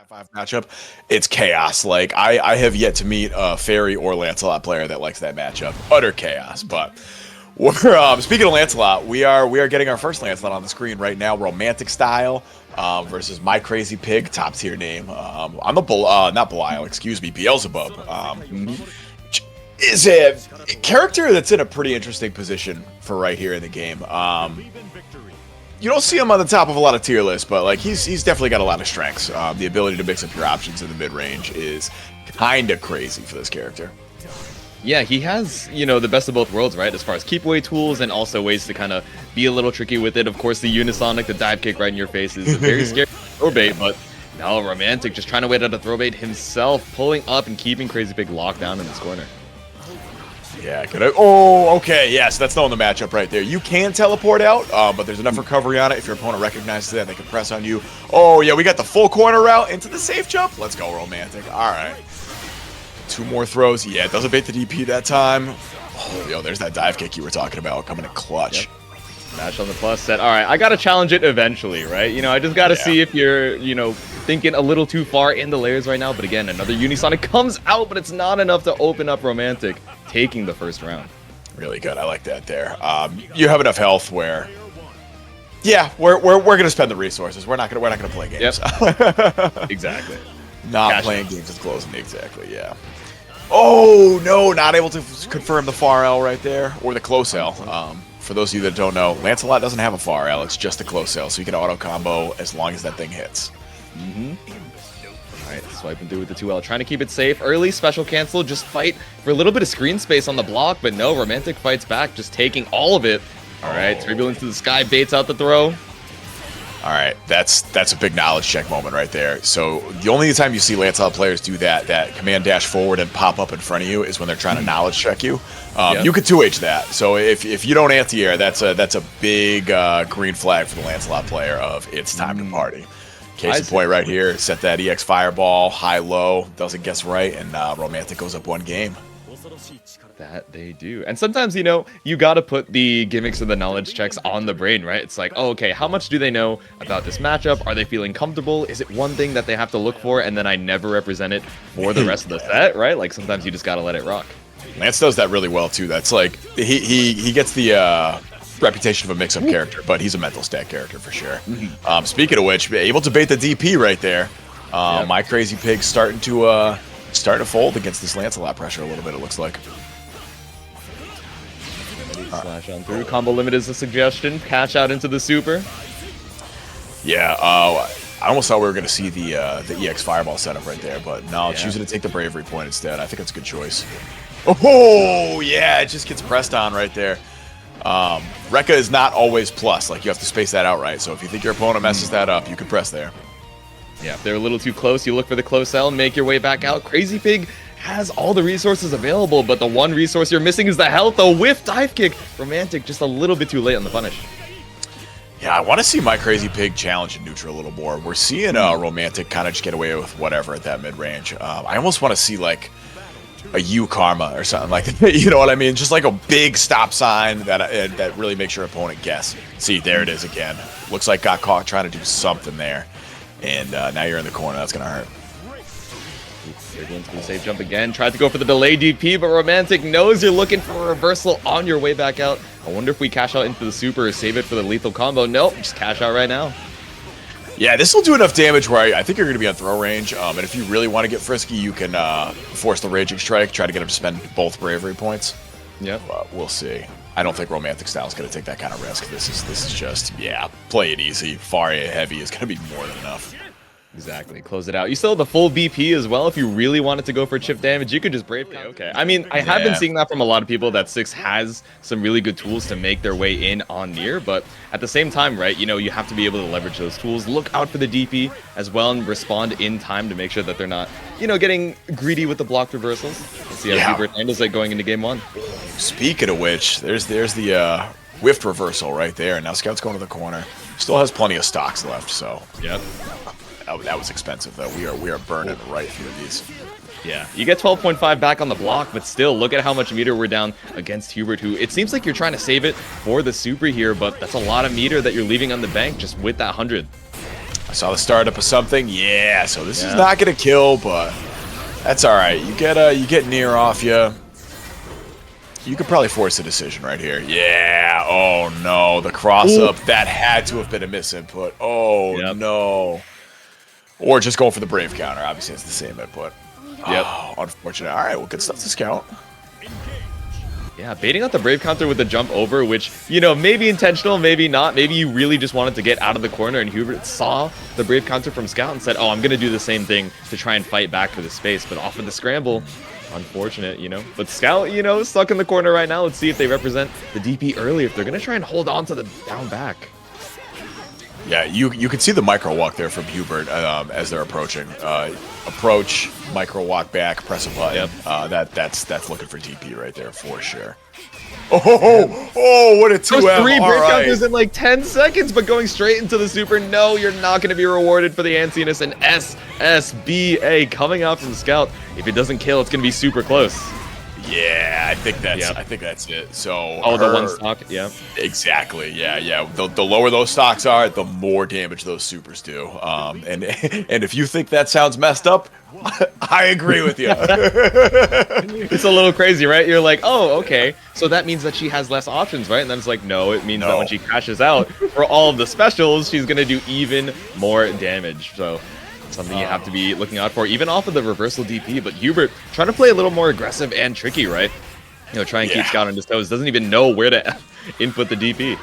5 matchup, it's chaos. Like I have yet to meet a Ferry or Lancelot player that likes that matchup. Utter chaos. But we're speaking of Lancelot, we are getting our first Lancelot on the screen right now, romantic style, versus MyCrazyPig, top tier name. I'm a not Belial, excuse me, Beelzebub. Is a character that's in a pretty interesting position for right here in the game. You don't see him on the top of a lot of tier lists, but like he's definitely got a lot of strengths. The ability to mix up your options in the mid range is kind of crazy for this character. Yeah, he has, you know, the best of both worlds, right? As far as keep away tools and also ways to kind of be a little tricky with it. Of course, the Unisonic, the dive kick right in your face is very scary throw bait, but now Romantic just trying to wait out a throw bait himself, pulling up and keeping CrazyPig locked down in this corner. Yeah, oh, okay, yes, that's knowing the matchup right there. You can teleport out, but there's enough recovery on it. If your opponent recognizes that, they can press on you. Oh, yeah, we got the full corner route into the safe jump. Let's go, Romantic. All right. 2 more throws. Yeah, it doesn't bait the DP that time. Oh, yo, there's that dive kick you were talking about coming in clutch. Yep. Match on the plus set. All right, I got to challenge it eventually, right? You know, I just got to see if you're, you know, thinking a little too far in the layers right now. But again, another Unisonic comes out, but it's not enough to open up Romantic, taking the first round. Really good. I like that there. You have enough health where, yeah, we're gonna spend the resources. We're not gonna play games. Yep. Exactly. Not playing games is closing. Exactly. Yeah. Oh no, not able to confirm the far L right there or the close L. For those of you that don't know, Lancelot doesn't have a far L. It's just a close L, so you can auto combo as long as that thing hits. All right, swiping through with the 2L, trying to keep it safe. Early special cancel, just fight for a little bit of screen space on the block, but no, Romantic fights back, just taking all of it. All right, Turbulence to the sky, baits out the throw. All right, that's a big knowledge check moment right there. So the only time you see Lancelot players do that command dash forward and pop up in front of you is when they're trying to knowledge check you. You could 2H that. So if you don't anti-air, that's a big green flag for the Lancelot player of it's time to party. Case in point right here, set that EX Fireball, high-low, doesn't guess right, and Romantic goes up 1 game. That they do. And sometimes, you know, you got to put the gimmicks of the knowledge checks on the brain, right? It's like, oh, okay, how much do they know about this matchup? Are they feeling comfortable? Is it one thing that they have to look for and then I never represent it for the rest of the set, right? Like sometimes you just got to let it rock. Lance does that really well too. That's like, he gets the reputation of a mix-up character, but he's a mental stat character for sure. Speaking of which, able to bait the DP right there. MyCrazyPig starting to fold against this Lancelot pressure a little bit, it looks like. Slash on through. Combo limit is a suggestion. Catch out into the super. Yeah, I almost thought we were going to see the EX Fireball setup right there, but no, choosing to take the Bravery point instead. I think that's a good choice. Oh, yeah, it just gets pressed on right there. Rekka is not always plus. Like, you have to space that out right. So if you think your opponent messes that up, you can press there. Yeah, if they're a little too close, you look for the close L and make your way back out. CrazyPig has all the resources available, but the one resource you're missing is the health. A whiff dive kick. Romantic just a little bit too late on the punish. Yeah, I want to see MyCrazyPig challenge in neutral a little more. We're seeing Romantic kind of just get away with whatever at that mid-range. I almost want to see, like, a U Karma or something like that. You know what I mean? Just like a big stop sign that really makes your opponent guess. See, there it is again. Looks like got caught trying to do something there. And now you're in the corner. That's going to hurt. They're going for the safe jump again. Tried to go for the delay DP, but Romantic knows you're looking for a reversal on your way back out. I wonder if we cash out into the super or save it for the lethal combo. Nope, just cash out right now. Yeah, this will do enough damage where I think you're going to be on throw range. And if you really want to get frisky, you can force the Raging Strike, try to get him to spend both Bravery points. Yep. We'll see. I don't think Romantic Style is going to take that kind of risk. This is just, yeah, play it easy. Far heavy is going to be more than enough. Exactly. Close it out. You still have the full BP as well. If you really wanted to go for chip damage, you could just Brave Pay. Okay. I mean, I have been seeing that from a lot of people that 6 has some really good tools to make their way in on Nier, but at the same time, right, you know, you have to be able to leverage those tools. Look out for the DP as well and respond in time to make sure that they're not, you know, getting greedy with the blocked reversals. Let's see how HUEBERT handles it going into game 1. Speaking of which, there's the whiffed reversal right there. And now Scout's going to the corner. Still has plenty of stocks left, so. Yep. That was expensive, though. We are burning right through these. Yeah, you get 12.5 back on the block, but still, look at how much meter we're down against HUEBERT, who it seems like you're trying to save it for the super here, but that's a lot of meter that you're leaving on the bank just with that 100. I saw the startup of something. Yeah, so this is not gonna kill, but that's all right. You get Nier off you. You could probably force a decision right here. Yeah. Oh no, the cross up. That had to have been a misinput. Oh no. Or just going for the Brave counter. Obviously, it's the same input. Yep. Oh, unfortunate. All right, well, good stuff to scout. Yeah, baiting out the Brave counter with the jump over, which, you know, maybe intentional, maybe not. Maybe you really just wanted to get out of the corner, and Hubert saw the Brave counter from Scout and said, oh, I'm going to do the same thing to try and fight back for the space. But off of the scramble, unfortunate, you know. But Scout, you know, stuck in the corner right now. Let's see if they represent the DP early, if they're going to try and hold on to the down back. Yeah, you can see the micro walk there from Hubert as they're approaching. Approach, micro walk back, press a button. Yep. That's looking for DP right there for sure. Oh, what a 2M. Those 3 break counters in like 10 seconds, but going straight into the super. No, you're not going to be rewarded for the antsiness. And SSBA coming out from Scout. If it doesn't kill, it's going to be super close. Yeah, I think that's it. So the one stock, exactly. Yeah. The lower those stocks are, the more damage those supers do. And if you think that sounds messed up, I agree with you. It's a little crazy, right? You're like, oh, okay, so that means that she has less options, right? And then it's like, no, it means that when she crashes out for all of the specials, she's gonna do even more damage. So something you have to be looking out for, even off of the reversal DP. But Hubert trying to play a little more aggressive and tricky, right? You know, try and keep Scout on his toes. Doesn't even know where to input the DP.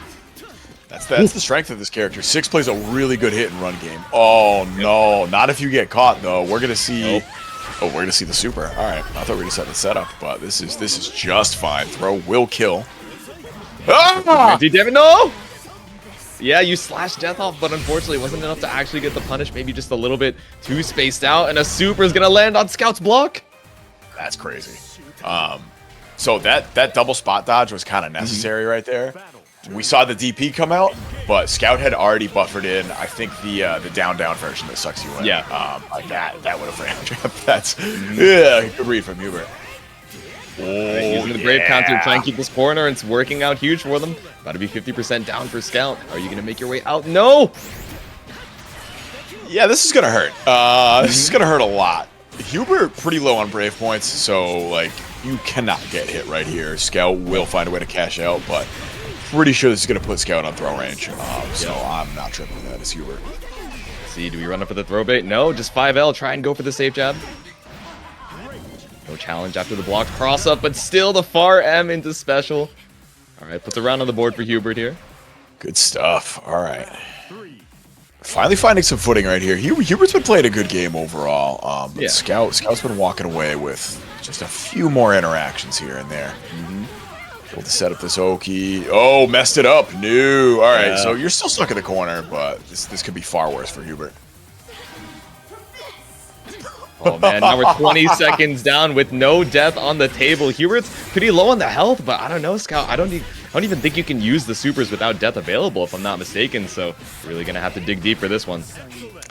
That's the strength of this character. Six plays a really good hit and run game. Oh no, not if you get caught though. We're gonna see. Oh, we're gonna see the super. All right, I thought we were gonna set the setup, but this is just fine. Throw will kill. Ah! Damn it, no! Yeah, you slashed Death off, but unfortunately it wasn't enough to actually get the punish. Maybe just a little bit too spaced out, and a super is gonna land on Scout's block. That's crazy. So that double spot dodge was kind of necessary right there. We saw the DP come out, but Scout had already buffered in, I think, the down version that sucks you in. Yeah. Like that would have ran trap. That's good read from Hubert. Using the Brave counter to try and keep this corner, and it's working out huge for them. About to be 50% down for Scout. Are you gonna make your way out? No! Yeah, this is gonna hurt. This is gonna hurt a lot. Hubert pretty low on Brave points, so like you cannot get hit right here. Scout will find a way to cash out, but pretty sure this is going to put Scout on throw range, so I'm not tripping that as Hubert. Let's see, do we run up for the throw bait? No, just 5L, try and go for the safe jab. No challenge after the blocked cross up, but still the far M into special. All right, put the round on the board for Hubert here. Good stuff. All right. Finally finding some footing right here. Hubert's been playing a good game overall. But Scout's been walking away with just a few more interactions here and there. Able to set up this Oki. Oh, messed it up. No. All right, so you're still stuck in the corner, but this could be far worse for Hubert. Oh man, now we're 20 seconds down with no death on the table. Hubert's pretty low on the health, but I don't know, Scout. I don't even think you can use the supers without death available, if I'm not mistaken. So really gonna have to dig deep for this one.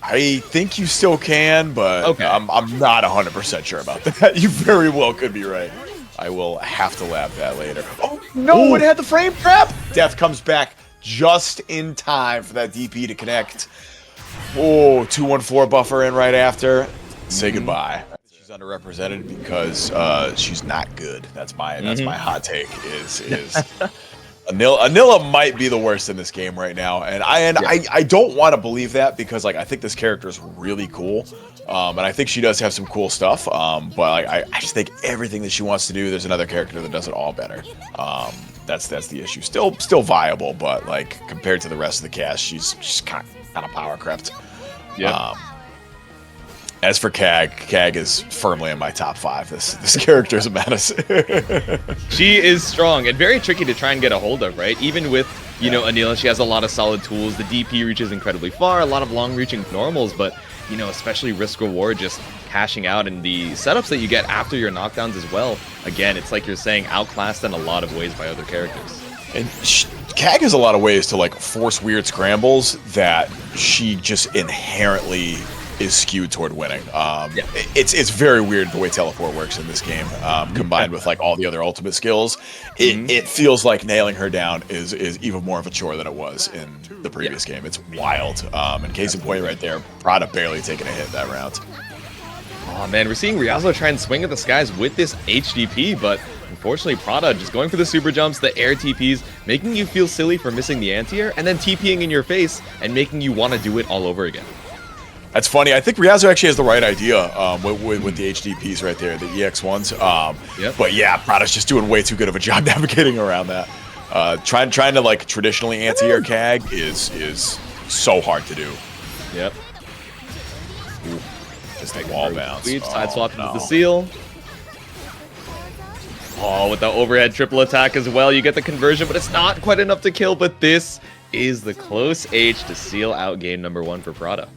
I think you still can, but I'm not 100% sure about that. You very well could be right. I will have to lab that later. Oh, no, it had the frame trap. Death comes back just in time for that DP to connect. Oh, 2-1-4 buffer in right after. Say goodbye. She's underrepresented because she's not good. That's my hot take is Anila might be the worst in this game right now. And I don't want to believe that because like I think this character is really cool. And I think she does have some cool stuff, but like, I just think everything that she wants to do, there's another character that does it all better. That's the issue. Still viable, but like compared to the rest of the cast, she's kind of power crept. Yeah. As for Cag is firmly in my top 5. This character is a menace. She is strong and very tricky to try and get a hold of, right? Even with know Anila, she has a lot of solid tools. The DP reaches incredibly far, a lot of long-reaching normals, but especially risk reward, just cashing out, and the setups that you get after your knockdowns as well. Again, it's like you're saying, outclassed in a lot of ways by other characters. And Cag has a lot of ways to like force weird scrambles that she just inherently is skewed toward winning. It's very weird the way teleport works in this game, combined with like all the other ultimate skills. It feels like nailing her down is even more of a chore than it was in the previous game. It's wild. And case in point right there, Prada barely taking a hit that round. Oh man, we're seeing Ryazo try and swing at the skies with this HDP, but unfortunately Prada just going for the super jumps, the air TPs, making you feel silly for missing the anti-air, and then TPing in your face and making you want to do it all over again. That's funny. I think Ryazo actually has the right idea with the HDPs right there, the EX ones. But yeah, Prada's just doing way too good of a job navigating around that. Trying to like traditionally anti-air CAG is so hard to do. Yep. Ooh, just a wall bounce. Side swap with the seal. Oh, with the overhead triple attack as well, you get the conversion, but it's not quite enough to kill. But this is the close H to seal out game number 1 for Prada.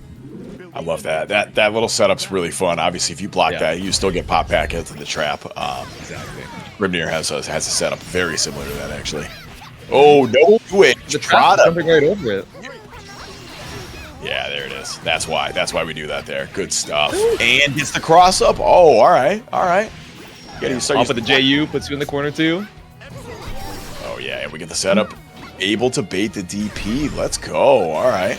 I love that. That little setup's really fun. Obviously, if you block that, you still get pop back into the trap. Exactly. Grimnir has a setup very similar to that, actually. Oh, no twitch. The trap jumping right over it. Yeah, there it is. That's why we do that there. Good stuff. And gets the cross up. Oh, all right. Off of the JU, puts you in the corner too. Oh, yeah, and we get the setup. Able to bait the DP. Let's go. All right.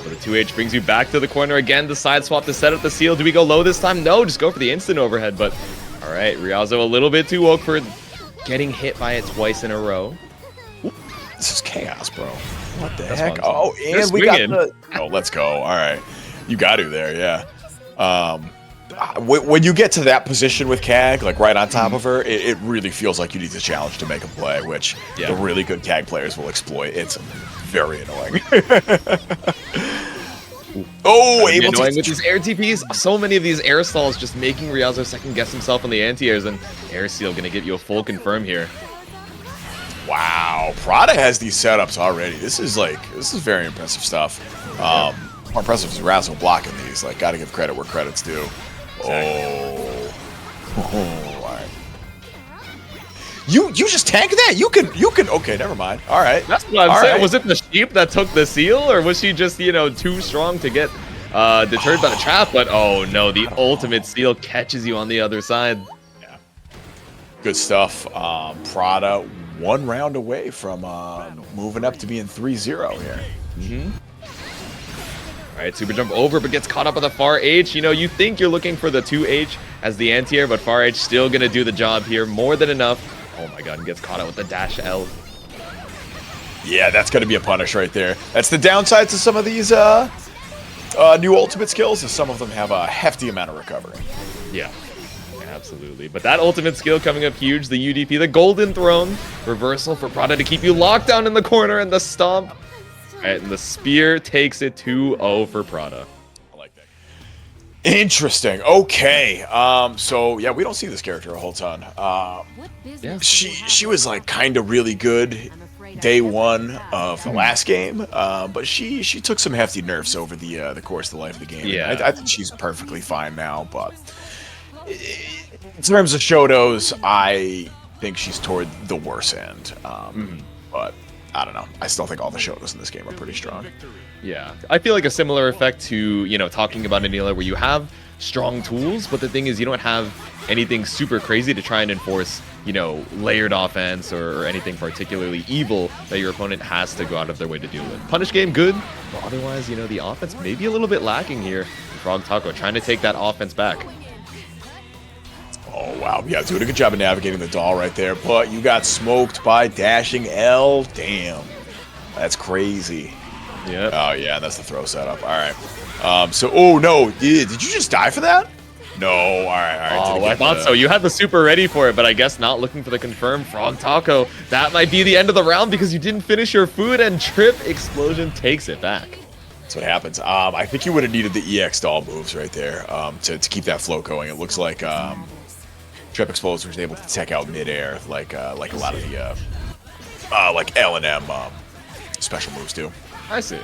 But the 2H brings you back to the corner again. The side swap to set up the seal. Do we go low this time? No, just go for the instant overhead. But all right, Ryazo a little bit too woke for getting hit by it twice in a row. This is chaos, bro. What the heck? Oh, and we got the... Oh, let's go. All right. You got to there, yeah. When you get to that position with CAG, like right on top of her, it really feels like you need to challenge to make a play, which the really good CAG players will exploit. It's very annoying. Able to with these air TPs. So many of these air stalls just making Ryazo second guess himself on the anti-airs, and air seal gonna get you a full confirm here. Wow, Prada has these setups already. This is very impressive stuff. More impressive is Ryazo blocking these. Like, gotta give credit where credit's due. Exactly. All right. You just tanked that. You can. Okay, never mind. All right. That's what I'm saying. Right. Was it the sheep that took the seal, or was she just too strong to get deterred by the trap? But oh no, the ultimate seal catches you on the other side. Yeah. Good stuff. Prada 1 round away from moving up to being 3-0 here. All right, super jump over, but gets caught up with the far H. You think you're looking for the 2H as the anti-air, but far H still gonna do the job here, more than enough. Oh my god, and gets caught out with the dash L. Yeah, that's gonna be a punish right there. That's the downside to some of these new ultimate skills, is some of them have a hefty amount of recovery. Yeah, absolutely. But that ultimate skill coming up huge, the UDP, the Golden Throne, reversal for Prada to keep you locked down in the corner, and the stomp. Right, and the spear takes it 2-0 for Prada. I like that. Interesting. Okay. So yeah, we don't see this character a whole ton. She was like kind of really good day 1 of the last game, but she took some hefty nerfs over the course of the life of the game. Yeah, I think she's perfectly fine now. But in terms of Shotos, I think she's toward the worse end. But I don't know. I still think all the Shotos in this game are pretty strong. Yeah, I feel like a similar effect to, talking about Anila, where you have strong tools, but the thing is you don't have anything super crazy to try and enforce, layered offense or anything particularly evil that your opponent has to go out of their way to deal with. Punish game, good, but otherwise, the offense may be a little bit lacking here. FrogTaco trying to take that offense back. Oh, wow. Yeah, doing a good job of navigating the doll right there, but you got smoked by dashing L. Damn. That's crazy. Yeah. Oh, yeah, that's the throw setup. All right. Oh, no. Did you just die for that? No. All right. Oh, I thought so. You had the super ready for it, but I guess not looking for the confirm. FrogTaco, that might be the end of the round because you didn't finish your food, and TripExplosion takes it back. That's what happens. I think you would have needed the EX doll moves right there to keep that flow going. It looks like TripExplosion was able to tech out midair like a lot of the like L and M special moves do. I see.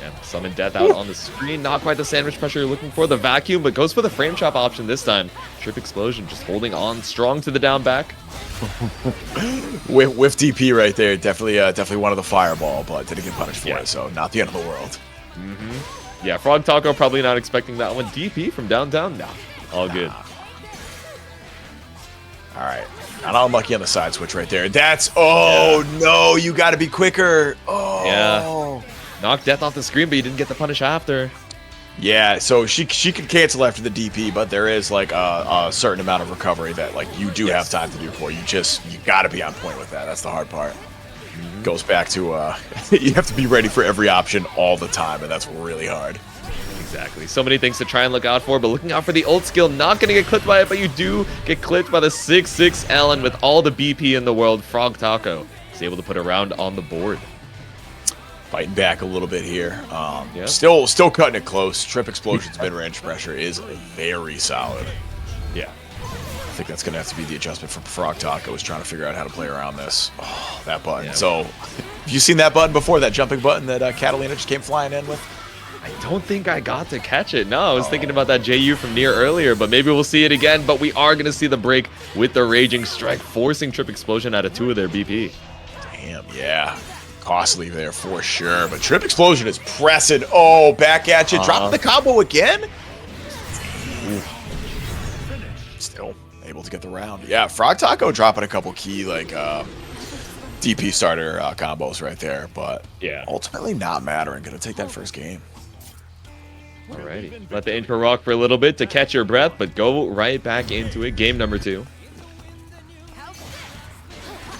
Yeah, summon death out on the screen. Not quite the sandwich pressure you're looking for. The vacuum, but goes for the frame chop option this time. TripExplosion just holding on strong to the down back. With DP right there, definitely wanted the fireball, but didn't get punished for it, so not the end of the world. Yeah, FrogTaco probably not expecting that one. DP from downtown? Nah, all good. All right, not unlucky on the side switch right there. That's, no, you got to be quicker. Oh. Yeah. Knocked death off the screen, but you didn't get the punish after. Yeah, so she can cancel after the DP, but there is like a certain amount of recovery that like you do have time to do for. You got to be on point with that. That's the hard part. Goes back to you have to be ready for every option all the time, and that's really hard. Exactly. So many things to try and look out for, but looking out for the ult skill, not going to get clipped by it, but you do get clipped by the 6-6L, and with all the BP in the world, FrogTaco is able to put a round on the board. Fighting back a little bit here. Still cutting it close. TripExplosion's mid-range pressure is very solid. Yeah. I think that's going to have to be the adjustment for FrogTaco, is trying to figure out how to play around this. Oh, that button. Yeah. So, have you seen that button before, that jumping button that Katalina just came flying in with? I don't think I got to catch it. No, I was thinking about that JU from Nier earlier, but maybe we'll see it again. But we are going to see the break with the Raging Strike, forcing TripExplosion out of 2 of their BP. Damn, yeah. Costly there for sure. But TripExplosion is pressing. Oh, back at you. Dropping the combo again? Still able to get the round. Yeah, FrogTaco dropping a couple key, like, DP starter combos right there. But ultimately not mattering. Going to take that first game. Alrighty. Let the intro rock for a little bit to catch your breath, but go right back into it. Game number 2.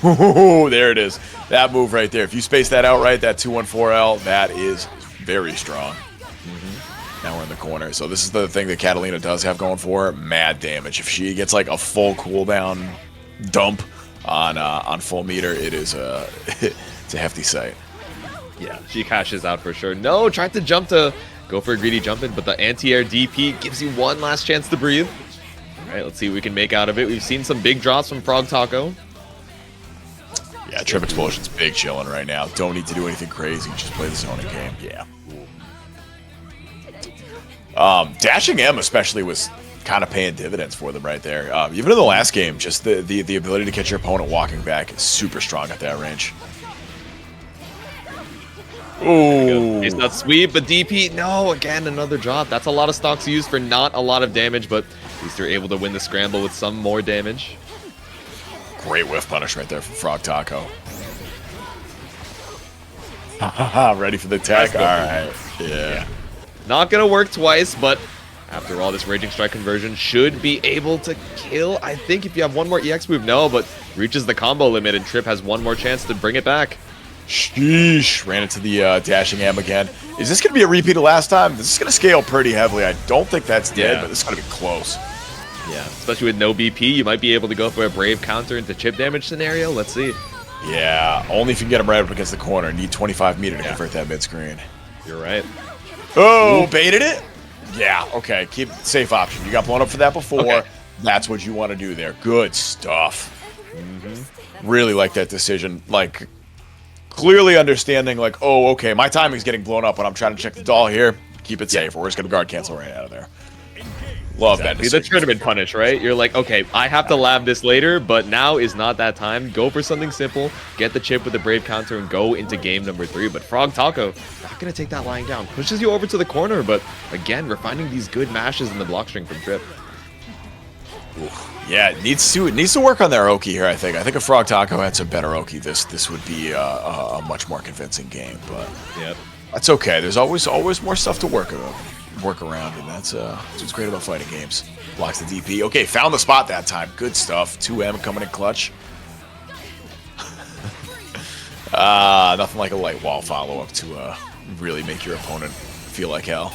Oh, there it is. That move right there. If you space that out right, that 214L, that is very strong. Now we're in the corner. So this is the thing that Katalina does have going for her. Mad damage. If she gets like a full cooldown dump on full meter, it is it's a hefty sight. Yeah, she cashes out for sure. No, tried to jump to go for a greedy jump in, but the anti-air DP gives you one last chance to breathe. All right, let's see what we can make out of it. We've seen some big drops from FrogTaco. Yeah, TripExplosion's big chilling right now. Don't need to do anything crazy. Just play the zoning game. Yeah. Dashing M especially was kind of paying dividends for them right there. Even in the last game, just the ability to catch your opponent walking back is super strong at that range. Ooh. It's not sweep, but DP, no, again, another drop. That's a lot of stocks used for not a lot of damage, but at least they're able to win the scramble with some more damage. Great whiff punish right there from FrogTaco. Ready for the tech? All right. Yeah. Not going to work twice, but after all, this Raging Strike conversion should be able to kill. I think if you have one more EX move, no, but reaches the combo limit, and Trip has one more chance to bring it back. Sheesh. Ran into the dashing M again. Is this going to be a repeat of last time? This is going to scale pretty heavily. I don't think that's dead, but this is going to be close. Yeah, especially with no BP, you might be able to go for a Brave counter into chip damage scenario. Let's see. Yeah, only if you can get him right up against the corner. Need 25 meter to convert that mid-screen. You're right. Oh, baited it? Yeah, okay. Keep safe option. You got blown up for that before. Okay. That's what you want to do there. Good stuff. Really like that decision. Like, clearly understanding, like, oh, okay, my timing's getting blown up when I'm trying to check the doll here. Keep it safe, or we're just going to guard cancel right out of there. Love that decision. The tournament punish, right? You're like, okay, I have to lab this later, but now is not that time. Go for something simple, get the chip with the Brave counter, and go into game number 3. But FrogTaco, not going to take that lying down. Pushes you over to the corner, but again, we're finding these good mashes in the block string from Trip. Yeah, it needs to work on their Oki here, I think. I think if FrogTaco had some better Oki, this would be a much more convincing game, but that's okay. There's always more stuff to work around, and that's what's great about fighting games. Blocks the DP. Okay, found the spot that time. Good stuff. 2M coming in clutch. Nothing like a light wall follow-up to really make your opponent feel like hell.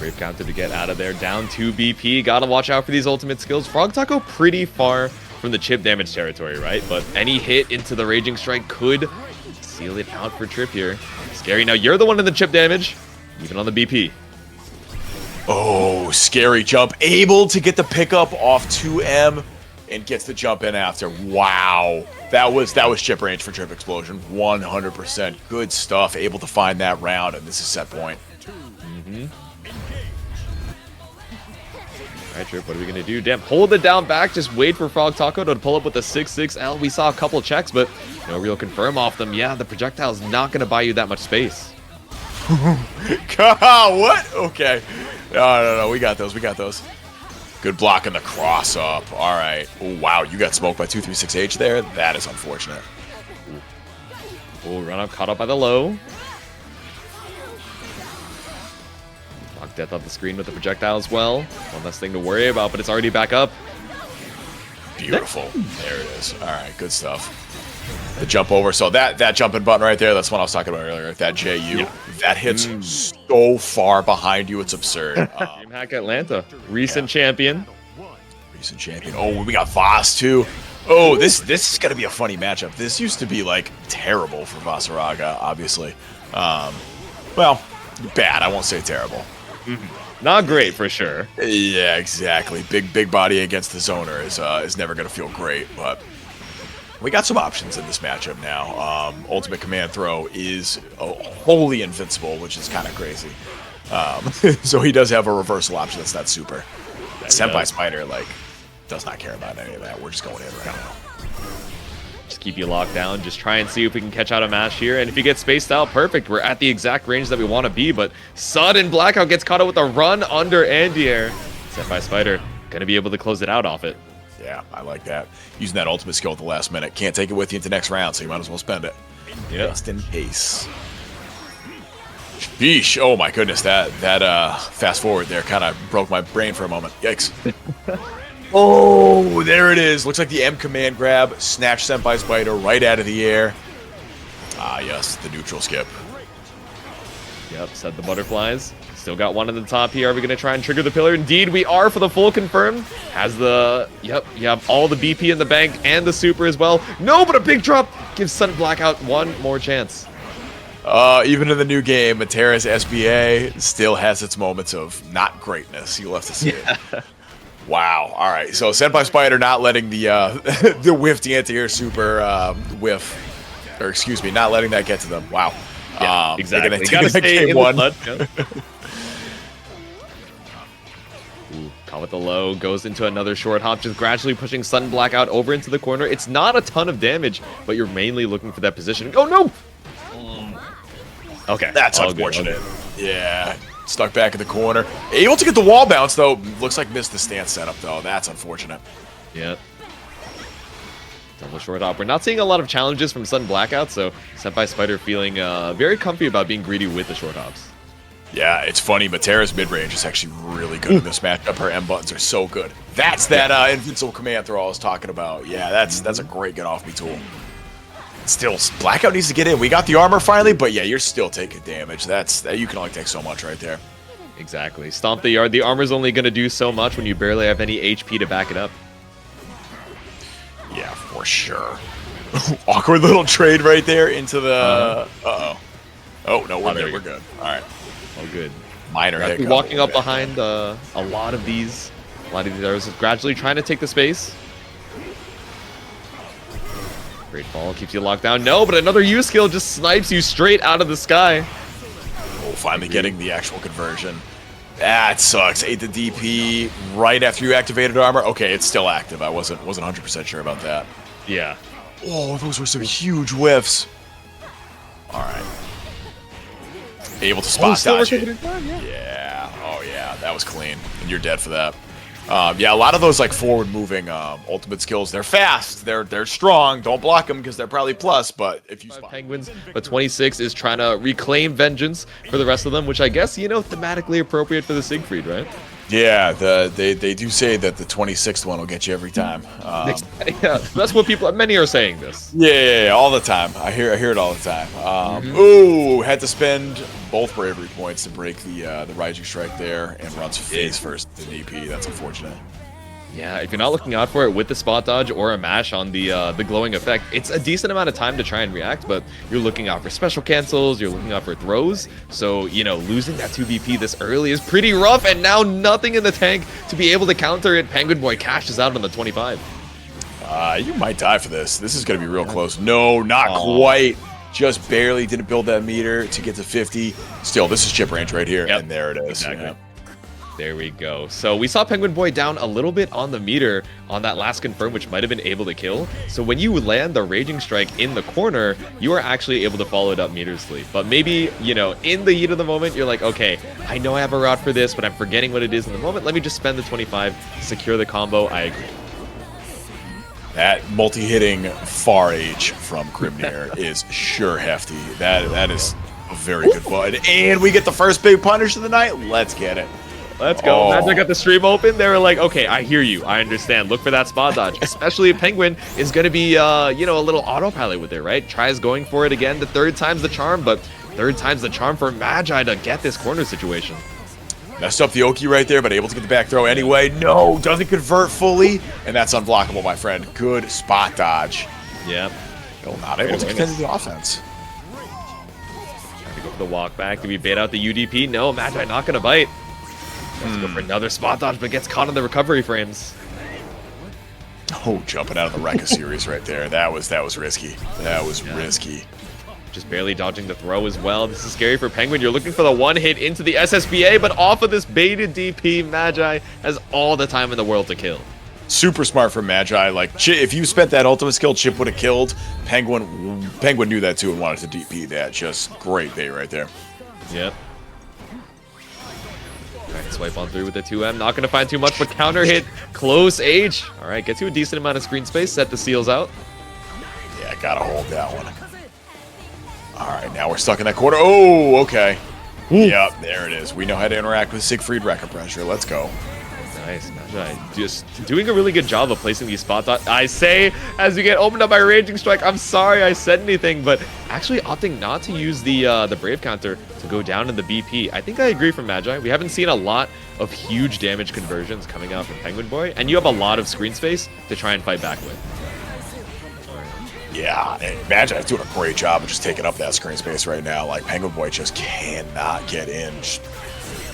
Brave counter to get out of there. Down 2 BP. Gotta watch out for these ultimate skills. FrogTaco pretty far from the chip damage territory, right? But any hit into the Raging Strike could seal it out for Trip here. Scary. Now you're the one in the chip damage, even on the BP. Oh, scary jump. Able to get the pickup off 2M. and gets the jump in after. Wow. That was chip range for TripExplosion. 100%. Good stuff. Able to find that round, and this is set point. All right, Trip, what are we going to do? Damn, hold it down back. Just wait for FrogTaco to pull up with a 6-6L. We saw a couple checks, but no real confirm off them. Yeah, the projectile's not going to buy you that much space. What? Okay. No. We got those. We got those. Good block in the cross up. All right. Oh, wow. You got smoked by 236H there. That is unfortunate. Oh, run up, caught up by the low. Knock death off the screen with the projectile as well. One less thing to worry about, but it's already back up. Beautiful. There it is. All right. Good stuff. The jump over. So that jumping button right there, that's what I was talking about earlier. That JU, that hits so far behind you, it's absurd. DreamHack Atlanta, recent champion. Recent champion. Oh, we got Voss too. Oh, this is gonna be a funny matchup. This used to be like terrible for Vaseraga, obviously. Well, bad. I won't say terrible. Not great for sure. Yeah, exactly. Big body against the zoner is never gonna feel great, but. We got some options in this matchup now. Ultimate Command Throw is wholly invincible, which is kind of crazy. So he does have a reversal option that's not super. SenpaiSpyder, like, does not care about any of that. We're just going in right now. Just keep you locked down. Just try and see if we can catch out a match here. And if you get spaced out, perfect. We're at the exact range that we want to be. But SuddenBlackout gets caught up with a run under Andier. SenpaiSpyder going to be able to close it out off it. Yeah, I like that. Using that ultimate skill at the last minute. Can't take it with you into next round, so you might as well spend it. Yeah. Just in case. Sheesh. Oh my goodness, that fast forward there kind of broke my brain for a moment. Yikes. Oh, there it is. Looks like the M command grab. Snatch SenpaiSpyder right out of the air. Ah, yes, the neutral skip. Yep, set the butterflies. Still got one on the top here. Are we going to try and trigger the pillar? Indeed, we are for the full confirm. Has the... Yep, you have all the BP in the bank and the super as well. No, but a big drop gives SuddenBlackout one more chance. Even in the new game, Metera's SBA still has its moments of not greatness. You'll have to see it. Wow. All right. So SenpaiSpyder not letting the the whiffed anti-air super whiff, or excuse me, not letting that get to them. Wow. Yeah, exactly. They're gonna take game one. Ooh, caught with the low, goes into another short hop, just gradually pushing SuddenBlackout over into the corner. It's not a ton of damage, but you're mainly looking for that position. Oh no! Okay, that's unfortunate. Yeah, stuck back in the corner. Able to get the wall bounce though. Looks like missed the stance setup though. That's unfortunate. Yep. Double short hop. We're not seeing a lot of challenges from SuddenBlackout, so SenpaiSpyder feeling very comfy about being greedy with the short hops. Yeah, it's funny. Metera's mid-range is actually really good in this matchup. Her M buttons are so good. That's that invincible command throw I was talking about. Yeah, that's a great get-off-me tool. Still, Blackout needs to get in. We got the armor finally, but yeah, you're still taking damage. You can only take so much right there. Exactly. Stomp the yard. The armor's only going to do so much when you barely have any HP to back it up. Yeah, for sure. Awkward little trade right there into the... Uh-oh. Oh, no, we're good. We're good. All right. Oh, good. Minor hiccup. Walking up behind a lot of these arrows, gradually trying to take the space. Great fall, keeps you locked down. No, but another U skill just snipes you straight out of the sky. Oh, finally getting the actual conversion. That sucks. Ate the DP right after you activated armor. Okay, it's still active. I wasn't 100% sure about that. Yeah. Oh, those were some huge whiffs. All right. Able to spot dodge it. Yeah. Oh, yeah. That was clean. And you're dead for that. Yeah, a lot of those like forward-moving ultimate skills, they're fast, they're strong. Don't block them because they're probably plus. But if you spot penguins, but 26 is trying to reclaim vengeance for the rest of them, which I guess thematically appropriate for the Siegfried, right? Yeah, they do say that the 26th one will get you every time. Yeah, that's what many are saying this. Yeah, all the time. I hear it all the time. Ooh, had to spend both bravery points to break the Ryazo strike there, and runs phase first to DP. That's unfortunate. Yeah, if you're not looking out for it with the spot dodge or a mash on the glowing effect, it's a decent amount of time to try and react, but you're looking out for special cancels, you're looking out for throws, so, losing that 2 BP this early is pretty rough, and now nothing in the tank to be able to counter it. Penguin Boy cashes out on the 25. You might die for this. This is going to be real close. No, not quite. Just barely didn't build that meter to get to 50. Still, this is chip range right here, and there it is. Exactly. Yeah. There we go. So we saw Penguin Boy down a little bit on the meter on that last confirm, which might have been able to kill. So when you land the Raging Strike in the corner, you are actually able to follow it up metersly. But maybe, you know, in the heat of the moment, you're like, okay, I know I have a route for this, but I'm forgetting what it is in the moment. Let me just spend the 25, secure the combo. I agree. That multi-hitting far H from Grimnir is sure hefty. That is a very good button. And we get the first big punish of the night. Let's get it. Let's go. Magic got the stream open. They were like, okay, I hear you. I understand. Look for that spot dodge. Especially if Penguin is going to be, you know, a little autopilot with it, right? Tries going for it again. The third time's the charm, but third time's the charm for Magi to get this corner situation. Messed up the Oki right there, but able to get the back throw anyway. No, doesn't convert fully. And that's unblockable, my friend. Good spot dodge. Yeah. Still not able to continue the offense. Trying to go for the walk back. Do we bait out the UDP? No, Magi not going to bite. Let's go for another spot dodge, but gets caught in the recovery frames. Oh, jumping out of the Rekka series right there. That was risky. That was risky. Just barely dodging the throw as well. This is scary for Penguin. You're looking for the one hit into the SSBA, but off of this baited DP, Magi has all the time in the world to kill. Super smart from Magi. Like, if you spent that ultimate skill, Chip would have killed. Penguin knew that too and wanted to DP that. Just great bait right there. Yep. Trying to swipe on through with the 2M. Not going to find too much, but counter hit. Close H. All right, gets you a decent amount of screen space. Set the seals out. Yeah, gotta hold that one. All right, now we're stuck in that corner. Oh, okay. Yep, there it is. We know how to interact with Siegfried Rekka pressure. Let's go. Nice, Magi. Just doing a really good job of placing these spot dots. I say, as you get opened up by Raging Strike, I'm sorry I said anything, but actually opting not to use the Brave counter to go down in the BP. I think I agree from Magi. We haven't seen a lot of huge damage conversions coming out from Penguin Boy, and you have a lot of screen space to try and fight back with. Yeah, and Magi's doing a great job of just taking up that screen space right now. Like, Penguin Boy just cannot get in. Just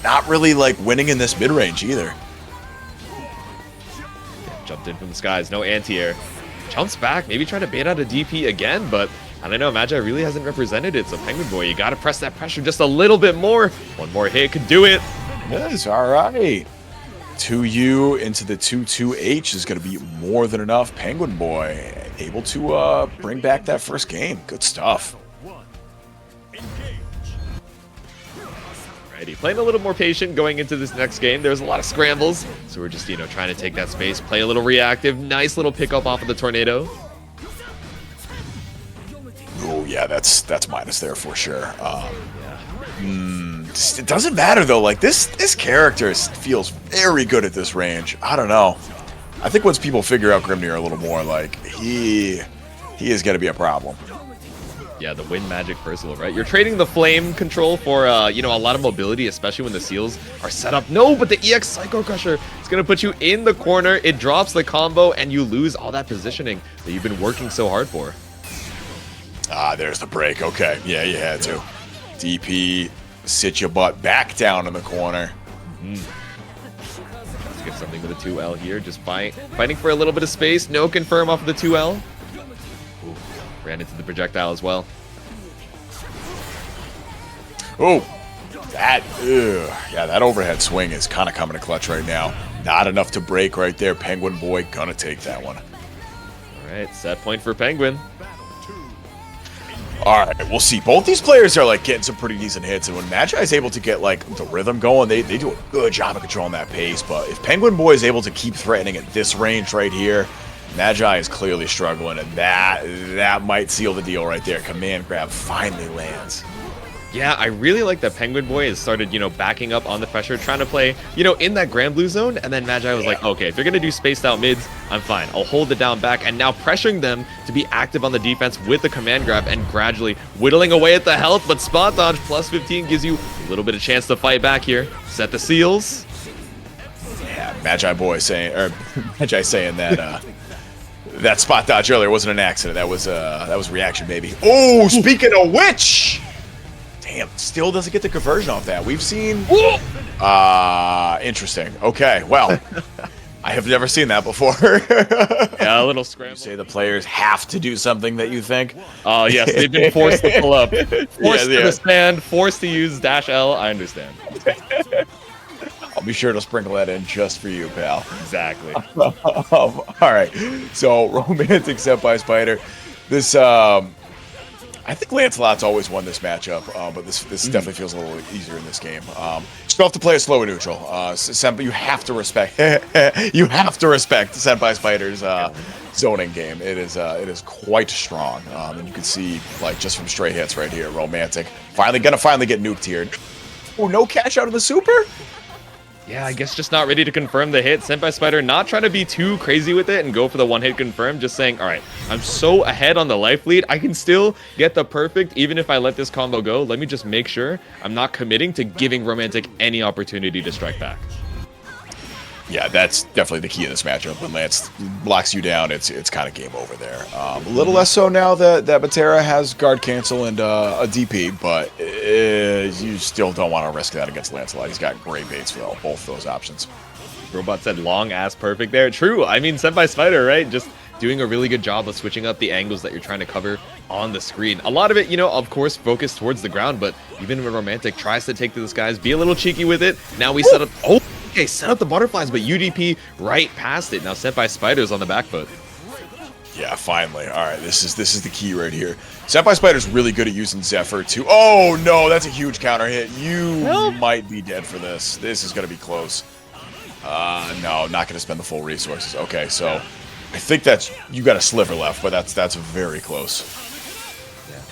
not really, like, winning in this mid-range either. Jumped in from the skies, no anti-air. Jumps back, maybe try to bait out a DP again, but I don't know, Magi really hasn't represented it, so Penguin Boy, you gotta press that pressure just a little bit more. One more hit could do it. Yes, all right. 2U into the 2-2H is going to be more than enough. Penguin Boy able to bring back that first game. Good stuff. Alrighty, playing a little more patient going into this next game. There's a lot of scrambles, so we're just, you know, trying to take that space, play a little reactive. Nice little pickup off of the tornado. Oh, yeah, that's minus there for sure. It doesn't matter though. Like this character feels very good at this range. I don't know. I think once people figure out Grimnir a little more, like he is going to be a problem. Yeah, the wind magic versatile, right? You're trading the flame control for you know, a lot of mobility, especially when the seals are set up. No, but the EX Psycho Crusher is going to put you in the corner. It drops the combo, and you lose all that positioning that you've been working so hard for. Ah, there's the break. Okay, yeah, you had to. DP. Sit your butt back down in the corner. Let's get something with a 2L here. Just fighting for a little bit of space. No confirm off of the 2L. Ooh, ran into the projectile as well. Oh, that overhead swing is kind of coming to clutch right now. Not enough to break right there. Penguin Boy gonna take that one. All right, set point for Penguin. All right, we'll see. Both these players are like getting some pretty decent hits, and when Magi is able to get like the rhythm going, they do a good job of controlling that pace. But if Penguin Boy is able to keep threatening at this range right here, Magi is clearly struggling, and that might seal the deal right there. Command grab finally lands. Yeah, I really like that Penguin Boy has started, you know, backing up on the pressure, trying to play, you know, in that Grand Blue zone, and then Magi was like, okay, if you're going to do spaced out mids, I'm fine. I'll hold the down back, and now pressuring them to be active on the defense with the command grab and gradually whittling away at the health, but spot dodge plus 15 gives you a little bit of chance to fight back here. Set the seals. Yeah, Magi saying that that spot dodge earlier wasn't an accident. That was reaction, baby. Oh, speaking of which... Damn, still doesn't get the conversion off that. We've seen... interesting. Okay, well, I have never seen that before. Yeah, a little scramble. You say the players have to do something that you think? Oh, yes, they've been forced to pull up. Forced to stand, forced to use -L. I understand. I'll be sure to sprinkle that in just for you, pal. Exactly. All right. So, romantic SenpaiSpyder. This, I think Lancelot's always won this matchup, but this definitely feels a little easier in this game. You still have to play a slow and neutral. You have to respect. You have to respect SenpaiSpyder's zoning game. It is quite strong, and you can see like just from stray hits right here. Romantic finally get nuked here. Oh, no cash out of the super. Yeah, I guess just not ready to confirm the hit. SenpaiSpyder not trying to be too crazy with it and go for the one hit confirm, just saying, all right, I'm so ahead on the life lead, I can still get the perfect, even if I let this combo go. Let me just make sure I'm not committing to giving Romantic any opportunity to strike back. Yeah, that's definitely the key in this matchup. When Lance blocks you down, it's kind of game over there. A little less so now that Metera has guard cancel and a DP, but you still don't want to risk that against Lancelot. He's got great baits for both those options. Robot said long ass perfect there. True. I mean, SenpaiSpyder, right? Just doing a really good job of switching up the angles that you're trying to cover on the screen. A lot of it, you know, of course, focused towards the ground, but even when Romantic tries to take to the skies, be a little cheeky with it. Now we set up... Oh! Okay, set up the butterflies, but UDP right past it. Now SenpaiSpyder's on the back foot. Yeah, finally. All right, this is the key right here. SenpaiSpyder's really good at using Zephyr too. Oh no, that's a huge counter hit. You might be dead for this. This is gonna be close. No, not gonna spend the full resources. Okay, so I think you got a sliver left, but that's very close.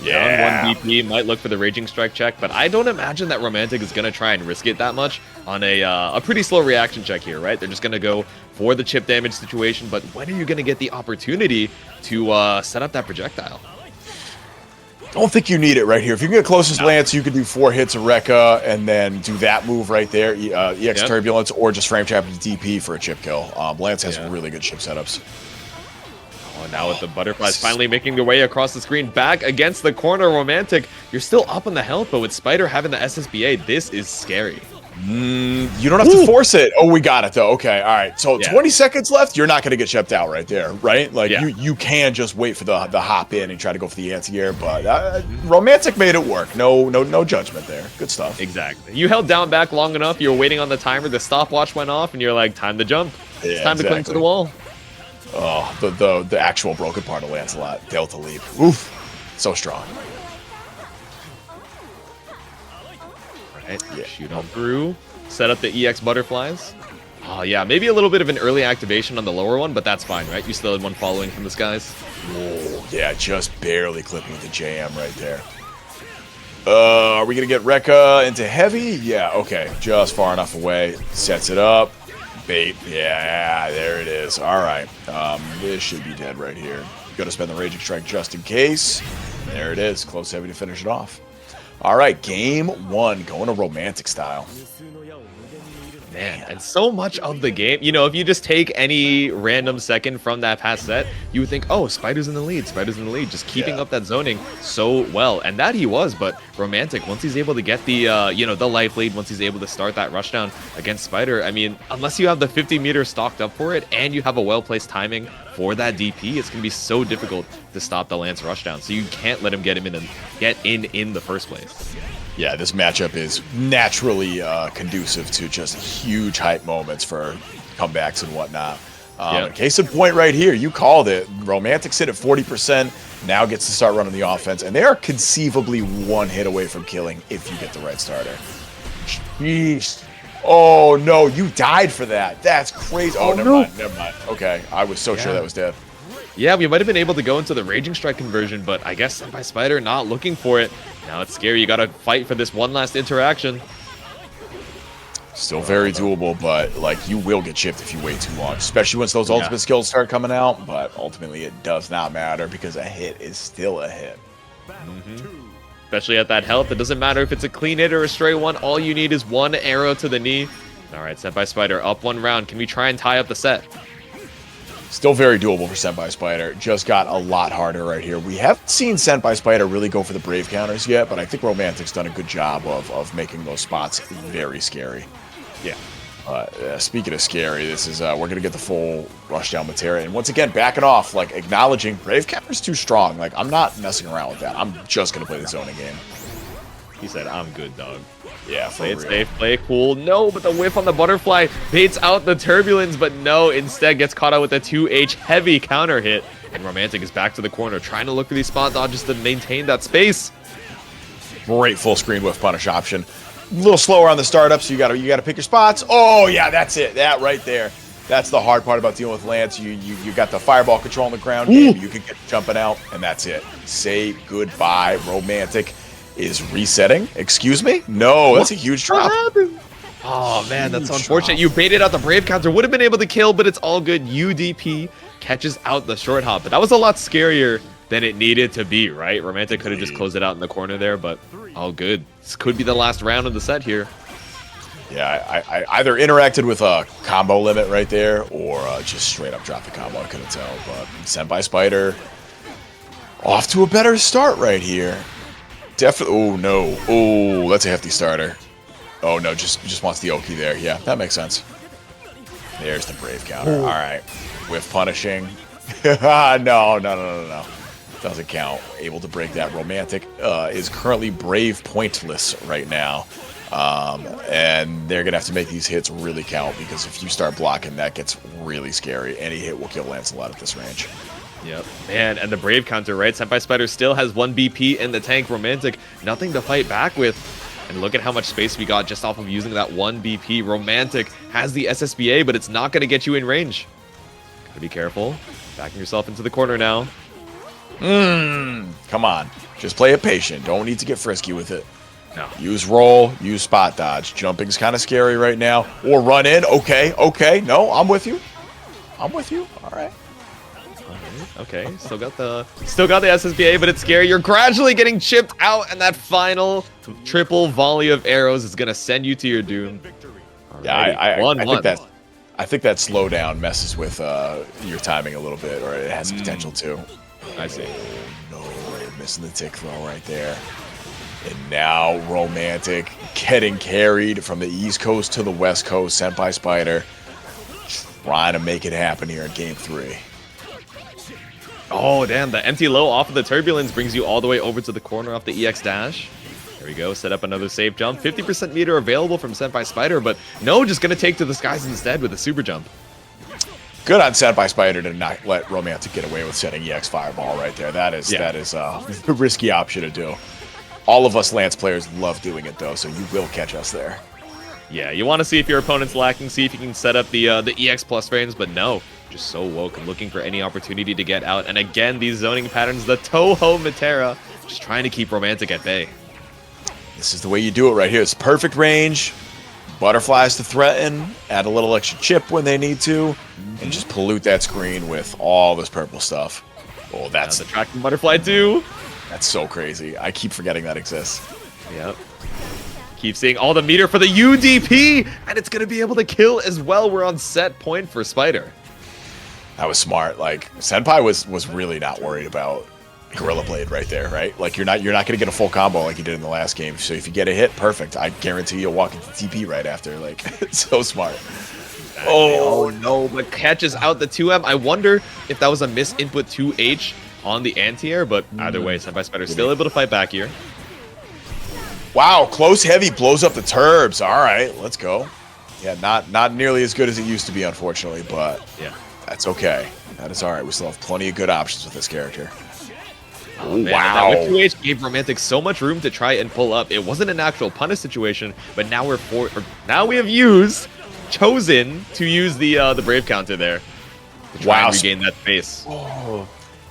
Yeah. Down 1 DP, might look for the Raging Strike check, but I don't imagine that Romantic is going to try and risk it that much on a pretty slow reaction check here, right? They're just going to go for the chip damage situation, but when are you going to get the opportunity to set up that projectile? Don't think you need it right here. If you can get closest Lance, you could do 4 hits of Rekka and then do that move right there, EX Turbulence, or just frame trap the DP for a chip kill. Lance has really good chip setups. Oh, now with the butterflies finally making their way across the screen, back against the corner, Romantic. You're still up on the health, but with Spyder having the SSBA, this is scary. You don't have to force it. Oh, we got it though. Okay, all right. So 20 seconds left. You're not going to get shipped out right there, right? Like you can just wait for the hop in and try to go for the anti-air, but Romantic made it work. No judgment there. Good stuff. Exactly. You held down back long enough. You were waiting on the timer. The stopwatch went off, and you're like, time to jump. It's time to cling to the wall. Oh, the actual broken part of Lancelot. Delta leap. Oof. So strong. Right. Shoot on through. Set up the EX butterflies. Oh, yeah. Maybe a little bit of an early activation on the lower one, but that's fine, right? You still had one following from the skies. Oh, yeah. Just barely clipping with the JM right there. Are we going to get Rekka into heavy? Yeah, okay. Just far enough away. Sets it up. Bait. Yeah, there it is. All right. This should be dead right here. Got to spend the Raging Strike just in case. There it is. Close heavy to finish it off. All right, game 1, going to Romantic style. Man, and so much of the game, you know, if you just take any random second from that past set, you would think, oh, Spyder's in the lead, just keeping up that zoning so well. And that he was, but Romantic, once he's able to get the, you know, the life lead, once he's able to start that rushdown against Spyder, I mean, unless you have the 50 meters stocked up for it and you have a well-placed timing for that DP, it's going to be so difficult to stop the Lance rushdown. So you can't let him get in the first place. Yeah, this matchup is naturally conducive to just huge hype moments for comebacks and whatnot. Case in point right here, you called it. Romantic's hit at 40%, now gets to start running the offense, and they are conceivably 1 hit away from killing if you get the right starter. Jeez. Oh, no, you died for that. That's crazy. Oh, never mind. Okay, I was so sure that was dead. Yeah, we might have been able to go into the Raging Strike conversion, but I guess SenpaiSpyder not looking for it. Now it's scary. You got to fight for this one last interaction. Still very doable, but like you will get chipped if you wait too long, especially once those ultimate skills start coming out. But ultimately, it does not matter because a hit is still a hit. Especially at that health. It doesn't matter if it's a clean hit or a stray one. All you need is 1 arrow to the knee. All right, SenpaiSpyder up 1 round. Can we try and tie up the set? Still very doable for SenpaiSpyder. Just got a lot harder right here. We haven't seen SenpaiSpyder really go for the Brave counters yet, but I think Romantic's done a good job of making those spots very scary. Yeah. Speaking of scary, this is we're gonna get the full rush down Metera, and once again backing off, like acknowledging Brave Counter's too strong. Like I'm not messing around with that. I'm just gonna play the zoning game. He said, "I'm good, dog." Yeah, play it safe, play it cool. No, but the whiff on the butterfly baits out the turbulence, but no, instead gets caught out with a 2H heavy counter hit. And Romantic is back to the corner, trying to look for these spot dodges to maintain that space. Great full screen whiff punish option. A little slower on the startup, so you gotta pick your spots. Oh yeah, that's it. That right there. That's the hard part about dealing with Lance. You got the fireball control on the ground game. You can get jumping out, and that's it. Say goodbye. Romantic is resetting. Excuse me? No, that's a huge drop. Oh man, that's unfortunate. You baited out the Brave counter. Would have been able to kill, but it's all good. UDP catches out the short hop, but that was a lot scarier than it needed to be, right? Romantic could have just closed it out in the corner there, but all good. This could be the last round of the set here. Yeah, I either interacted with a combo limit right there or just straight up dropped the combo. I couldn't tell, but SenpaiSpyder off to a better start right here. Definitely. Oh no. Oh, that's a hefty starter. Oh no, just wants the Oki there. Yeah, that makes sense. There's the Brave counter. All right, whiff punishing. No. Doesn't count. Able to break that. Romantic is currently Brave pointless right now. And they're going to have to make these hits really count, because if you start blocking, that gets really scary. Any hit will kill Lancelot at this range. Yep. Man, and the Brave counter, right? SenpaiSpyder still has 1 BP in the tank. Romantic, nothing to fight back with. And look at how much space we got just off of using that 1 BP. Romantic has the SSBA, but it's not going to get you in range. Gotta be careful. Backing yourself into the corner now. Come on. Just play it patient. Don't need to get frisky with it. No. Use roll, use spot dodge. Jumping's kind of scary right now. Or run in. Okay. No, I'm with you. All right. Okay, still got the SSBA, but it's scary. You're gradually getting chipped out, and that final triple volley of arrows is gonna send you to your doom. Alrighty. Yeah, I think that slowdown messes with your timing a little bit, or it has potential to. I see. No, missing the tick throw right there. And now Romantic getting carried from the East Coast to the West Coast. SenpaiSpyder trying to make it happen here in Game 3. Oh, damn. The empty low off of the turbulence brings you all the way over to the corner off the EX dash. There we go. Set up another safe jump. 50% meter available from SenpaiSpyder, but no, just going to take to the skies instead with a super jump. Good on SenpaiSpyder to not let Romantic get away with setting EX Fireball right there. That is a risky option to do. All of us Lance players love doing it, though, so you will catch us there. Yeah, you want to see if your opponent's lacking, see if you can set up the EX plus frames, but no. Just so woke and looking for any opportunity to get out. And again, these zoning patterns, the Toho Metera, just trying to keep Romantic at bay. This is the way you do it right here. It's perfect range. Butterflies to threaten. Add a little extra chip when they need to. And just pollute that screen with all this purple stuff. Oh, that's the tracking butterfly too. That's so crazy. I keep forgetting that exists. Yep. Keep seeing all the meter for the UDP. And it's going to be able to kill as well. We're on set point for Spider. That was smart. Like, Senpai was really not worried about Gorilla Blade right there, right? Like, you're not going to get a full combo like you did in the last game. So if you get a hit, perfect. I guarantee you'll walk into TP right after. Like, it's so smart. Oh no, but catches out the 2M. I wonder if that was a misinput 2H on the anti-air, but either way, SenpaiSpyder still able to fight back here. Wow, close heavy blows up the turbs. All right, let's go. Yeah, not nearly as good as it used to be, unfortunately, but yeah. That's okay. That is all right. We still have plenty of good options with this character. Oh, man, wow. That whip 2H gave Romantic so much room to try and pull up. It wasn't an actual punish situation, but now we have chosen to use the Brave counter there to try and regain that space. Oh.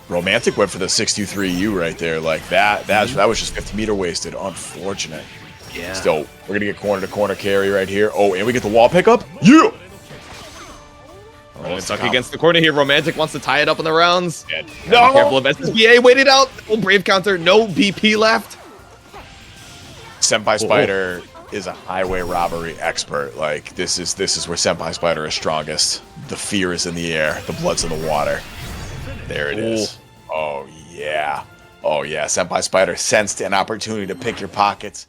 Romantic went for the 623U right there. Like that was just 50 meter wasted. Unfortunate. Yeah. Still, we're gonna get corner to corner carry right here. Oh, and we get the wall pickup. Yeah. Oh, stuck against the corner here. Romantic wants to tie it up in the rounds. Yeah. No! Be careful of SSBA. Wait it out. Oh, Brave counter. No BP left. SenpaiSpyder is a highway robbery expert. Like, this is where SenpaiSpyder is strongest. The fear is in the air. The blood's in the water. There it is. Oh, yeah. Oh, yeah. SenpaiSpyder sensed an opportunity to pick your pockets.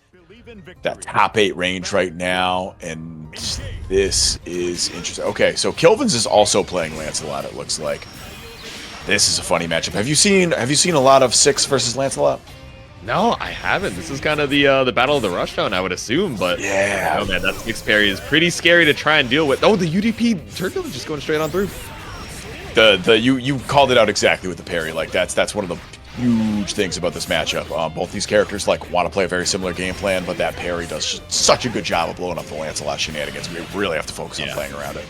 that top 8 range right now, and this is interesting. Okay, so Kilvenz is also playing Lancelot, it looks like. This is a funny matchup. Have you seen a lot of Six versus Lancelot? No, I haven't. This is kind of the Battle of the Rushdown, I would assume, but yeah, oh man, that 6 parry is pretty scary to try and deal with. Oh, the UDP Turbulence just going straight on through. You called it out exactly with the parry. Like that's one of the huge things about this matchup. Both these characters like want to play a very similar game plan, but that parry does just such a good job of blowing up the Lancelot shenanigans. We really have to focus on playing around it.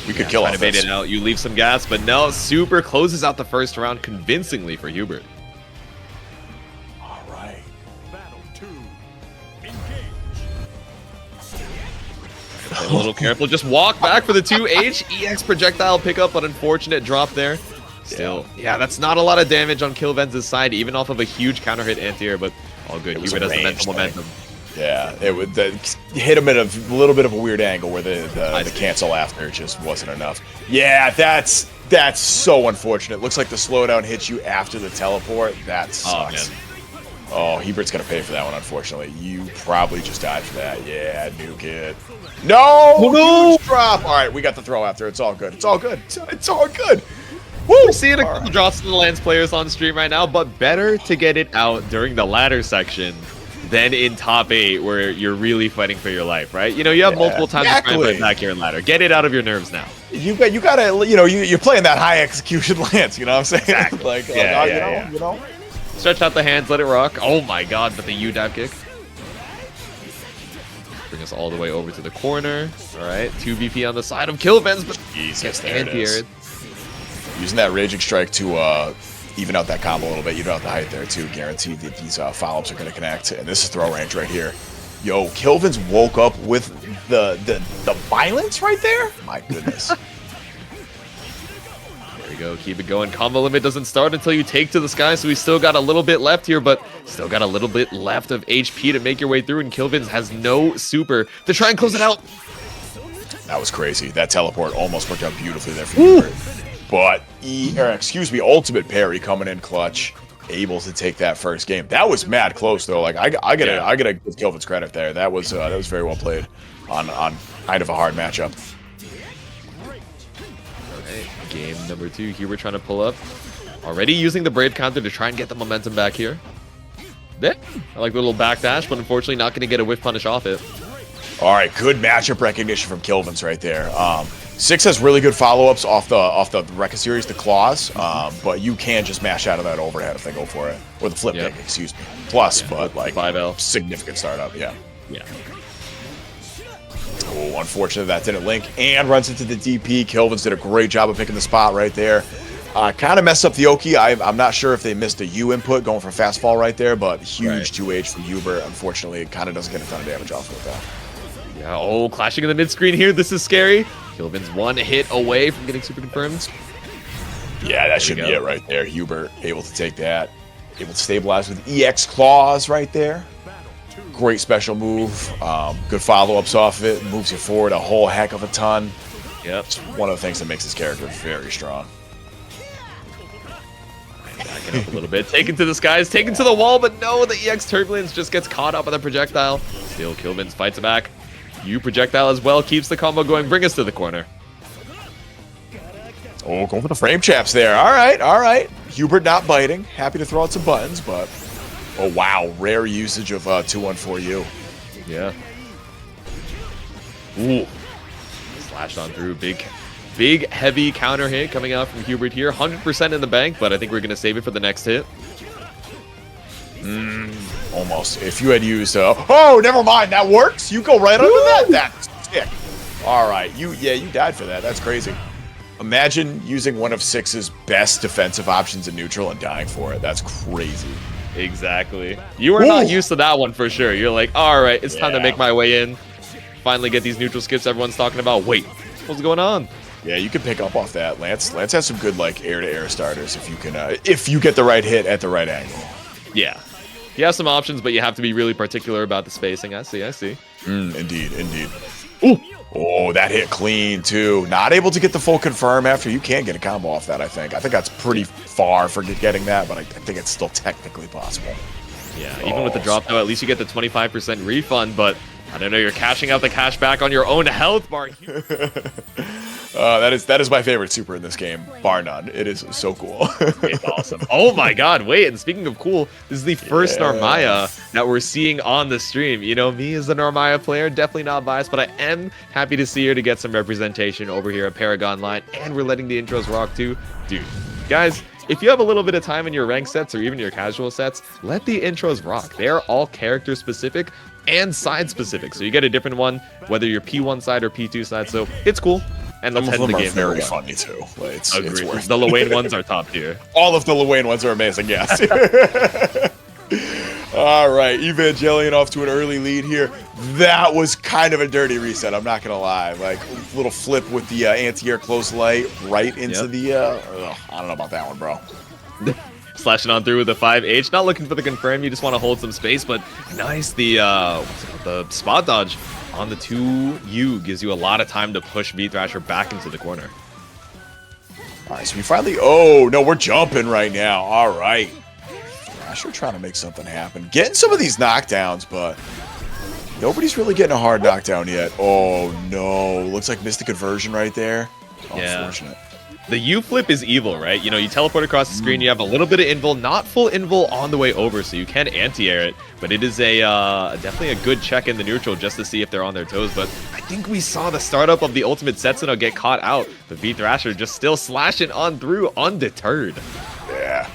We could kill off this. Bait it out. You leave some gas, but no, Super closes out the first round convincingly for Hubert. All right. Battle 2. A little careful. Just walk back for the 2H. EX projectile pickup, but unfortunate drop there. Still, yeah, that's not a lot of damage on Kilvenz's side, even off of a huge counter hit anti-air, but all good. Hubert has the mental momentum. Yeah, it would hit him at a little bit of a weird angle where the cancel after just wasn't enough. Yeah, that's so unfortunate. Looks like the slowdown hits you after the teleport. That sucks. Oh, Hubert's gonna pay for that one, unfortunately. You probably just died for that. Yeah, nuke it. No! Huge drop! Alright, we got the throw after. It's all good. It's all good. It's all good. Woo! We're seeing a couple drops to the Lance players on stream right now, but better to get it out during the ladder section than in top 8 where you're really fighting for your life, right? You know, you have multiple times to try and put it back here in ladder. Get it out of your nerves now. You gotta, you know, you're playing that high execution Lance, you know what I'm saying? Exactly. Like, you know. Stretch out the hands, let it rock. Oh my god, but the U-dab kick. Bring us all the way over to the corner. All right, 2 VP on the side of Kilvenz, but Jesus, there it is. Using that Raging Strike to even out that combo a little bit. Even out the height there, too. Guaranteed that these follow-ups are going to connect. And this is throw range right here. Yo, Kilvenz woke up with the violence right there? My goodness. There we go. Keep it going. Combo limit doesn't start until you take to the sky, so we still got a little bit left here, but still got a little bit left of HP to make your way through, and Kilvenz has no super to try and close it out. That was crazy. That teleport almost worked out beautifully there for Hubert. But, ultimate parry coming in clutch, able to take that first game. That was mad close though. Like I gotta give Kilvenz credit there. That was very well played on kind of a hard matchup. Alright, game number 2. Hubert trying to pull up. Already using the Brave counter to try and get the momentum back here. There. I like the little backdash, but unfortunately not gonna get a whiff punish off it. Alright, good matchup recognition from Kilvenz right there. Six has really good follow-ups off the Rekka series, the claws, but you can just mash out of that overhead if they go for it. Or the flip kick, excuse me. Plus, but like 5L. Significant startup, yeah. Yeah. Oh, unfortunate that didn't link. And runs into the DP. Kilvenz did a great job of picking the spot right there. Kind of messed up the Oki. I'm not sure if they missed a U input going for fast fall right there, but huge 2H from Hubert. Unfortunately, it kind of doesn't get a ton of damage off with that. Yeah, oh, clashing in the mid-screen here. This is scary. Kilvenz 1 hit away from getting super confirmed. Yeah, that should be it right there. Hubert able to take that. Able to stabilize with EX claws right there. Great special move. Good follow-ups off of it. Moves you forward a whole heck of a ton. Yep. It's one of the things that makes this character very strong. Backing up a little bit. Taken to the skies. Taken to the wall, but no, the EX Turbulence just gets caught up by the projectile. Still, Kilvenz fights it back. U projectile as well. Keeps the combo going. Bring us to the corner. Oh, going for the frame chaps there. All right, all right. Hubert not biting. Happy to throw out some buttons, but... Oh, wow. Rare usage of 214U. Yeah. Ooh. Slashed on through. Big, heavy counter hit coming out from Hubert here. 100% in the bank, but I think we're going to save it for the next hit. Almost. If you had used... oh, never mind. That works. You go right under that. That's sick. All right. You died for that. That's crazy. Imagine using one of Six's best defensive options in neutral and dying for it. That's crazy. Exactly. You are not used to that one for sure. You're like, all right, it's time to make my way in. Finally get these neutral skips everyone's talking about. Wait, what's going on? Yeah, you can pick up off that. Lance has some good like air-to-air starters if you can if you get the right hit at the right angle. Yeah. You have some options, but you have to be really particular about the spacing. I see. Indeed. Ooh. Oh, that hit clean, too. Not able to get the full confirm after. You can get a combo off that, I think. I think that's pretty far for getting that, but I think it's still technically possible. Yeah, even with the drop, though, at least you get the 25% refund, but I don't know, you're cashing out the cash back on your own health bar. That is my favorite super in this game, bar none. It is so cool. It's awesome. Oh my god, wait, and speaking of cool, this is the first Narmaya that we're seeing on the stream. You know, me as a Narmaya player, definitely not biased, but I am happy to see her to get some representation over here at Paragon line, and we're letting the intros rock too. Dude, guys, if you have a little bit of time in your rank sets or even your casual sets, let the intros rock. They are all character specific and side specific, so you get a different one whether you're P1 side or P2 side, so it's cool. And let's head to the game. Very funny too. Like, it's worth the Luane ones are top tier. All of the Luane ones are amazing, yes. All right, Evangelion off to an early lead here. That was kind of a dirty reset, I'm not going to lie. Like, little flip with the anti-air close light right into the... I don't know about that one, bro. Slashing on through with the 5H. Not looking for the confirm, you just want to hold some space, but nice. The spot dodge on the 2U gives you a lot of time to push V-Thrasher back into the corner. All right, so we finally... Oh, no, we're jumping right now. All right. Thrasher trying to make something happen. Getting some of these knockdowns, but nobody's really getting a hard knockdown yet. Oh, no. Looks like missed the conversion right there. Unfortunate. The U flip is evil, right? You know, you teleport across the screen, you have a little bit of invul, not full invul on the way over, so you can anti-air it, but it is a definitely a good check in the neutral just to see if they're on their toes. But I think we saw the startup of the ultimate Setsuna get caught out, but V-Thrasher just still slashing on through undeterred. Yeah.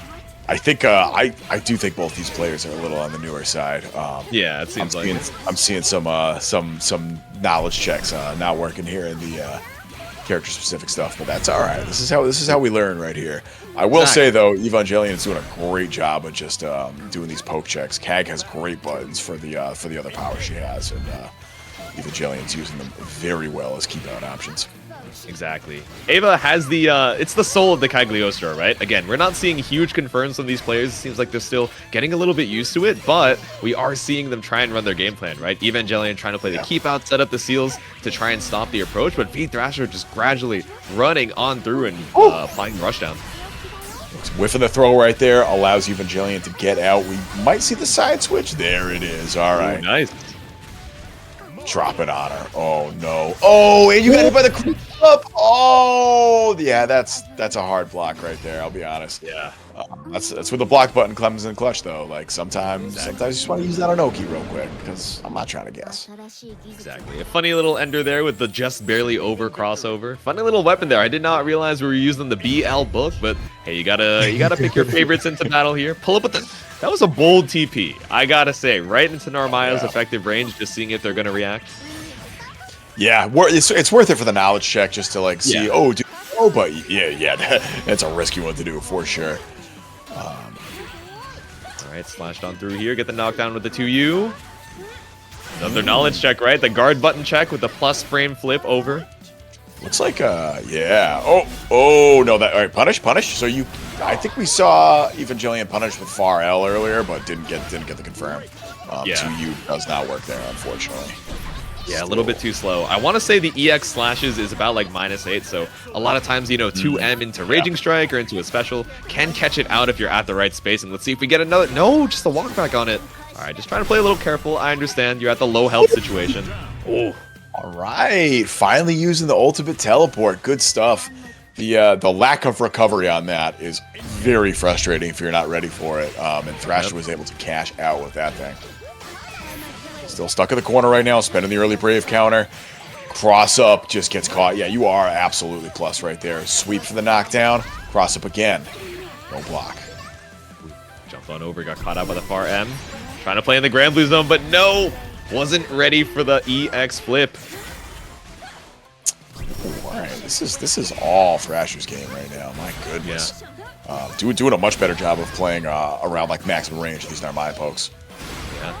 I think I do think both these players are a little on the newer side. Yeah, it seems I'm seeing some knowledge checks not working here in the character specific stuff, but that's all right. This is how we learn right here. I will say though, Evangelion is doing a great job of just doing these poke checks. Cag has great buttons for the other power she has, and Evangelion's using them very well as keep out options. Exactly. Ava has the, it's the soul of the Cagliostro, right? Again, we're not seeing huge confirms from these players. It seems like they're still getting a little bit used to it, but we are seeing them try and run their game plan, right? Evangelion trying to play the keep out, set up the seals to try and stop the approach, but V-Thrasher just gradually running on through and applying the rushdown. Whiffing the throw right there allows Evangelion to get out. We might see the side switch. There it is. All right. Ooh, nice. Drop it on her. Oh no. Oh, and you got hit by the creep up. Oh, yeah. That's a hard block right there. I'll be honest. Yeah. That's where the block button comes in clutch though. Like sometimes you just want to use that on Oki real quick because I'm not trying to guess. Exactly. A funny little ender there with the just barely over crossover. Funny little weapon there. I did not realize we were using the BL book, but hey, you gotta pick your favorites into battle here. Pull up with the. That was a bold TP. I gotta say, right into Narmaya's effective range, just seeing if they're gonna react. Yeah, it's worth it for the knowledge check just to like see. Oh, dude, oh, but yeah, that's a risky one to do for sure. All right, slashed on through here. Get the knockdown with the 2U. Another knowledge check, right? The guard button check with the plus frame flip over. Looks like yeah. Oh no, that all right. Punish. So I think we saw Evangelion punish with far L earlier, but didn't get the confirm. 2U does not work there, unfortunately. Yeah, a little bit too slow. I want to say the EX slashes is about like -8, so a lot of times, you know, 2M into Raging Strike or into a special can catch it out if you're at the right space. And let's see if we get another. No, just a walk back on it. All right, just trying to play a little careful. I understand you're at the low health situation. Oh, all right, finally using the ultimate teleport. Good stuff. The lack of recovery on that is very frustrating if you're not ready for it. And Thrasher was able to cash out with that thing. Still stuck in the corner right now, spending the early Brave counter. Cross up, just gets caught. Yeah, you are absolutely plus right there. Sweep for the knockdown. Cross up again. No block. Jumped on over, got caught out by the far M. Trying to play in the Grand Blue Zone, but no! Wasn't ready for the EX flip. All right, this is all Thrasher's game right now. My goodness. Yeah. Doing a much better job of playing around like maximum range of these Narmaya pokes. Yeah.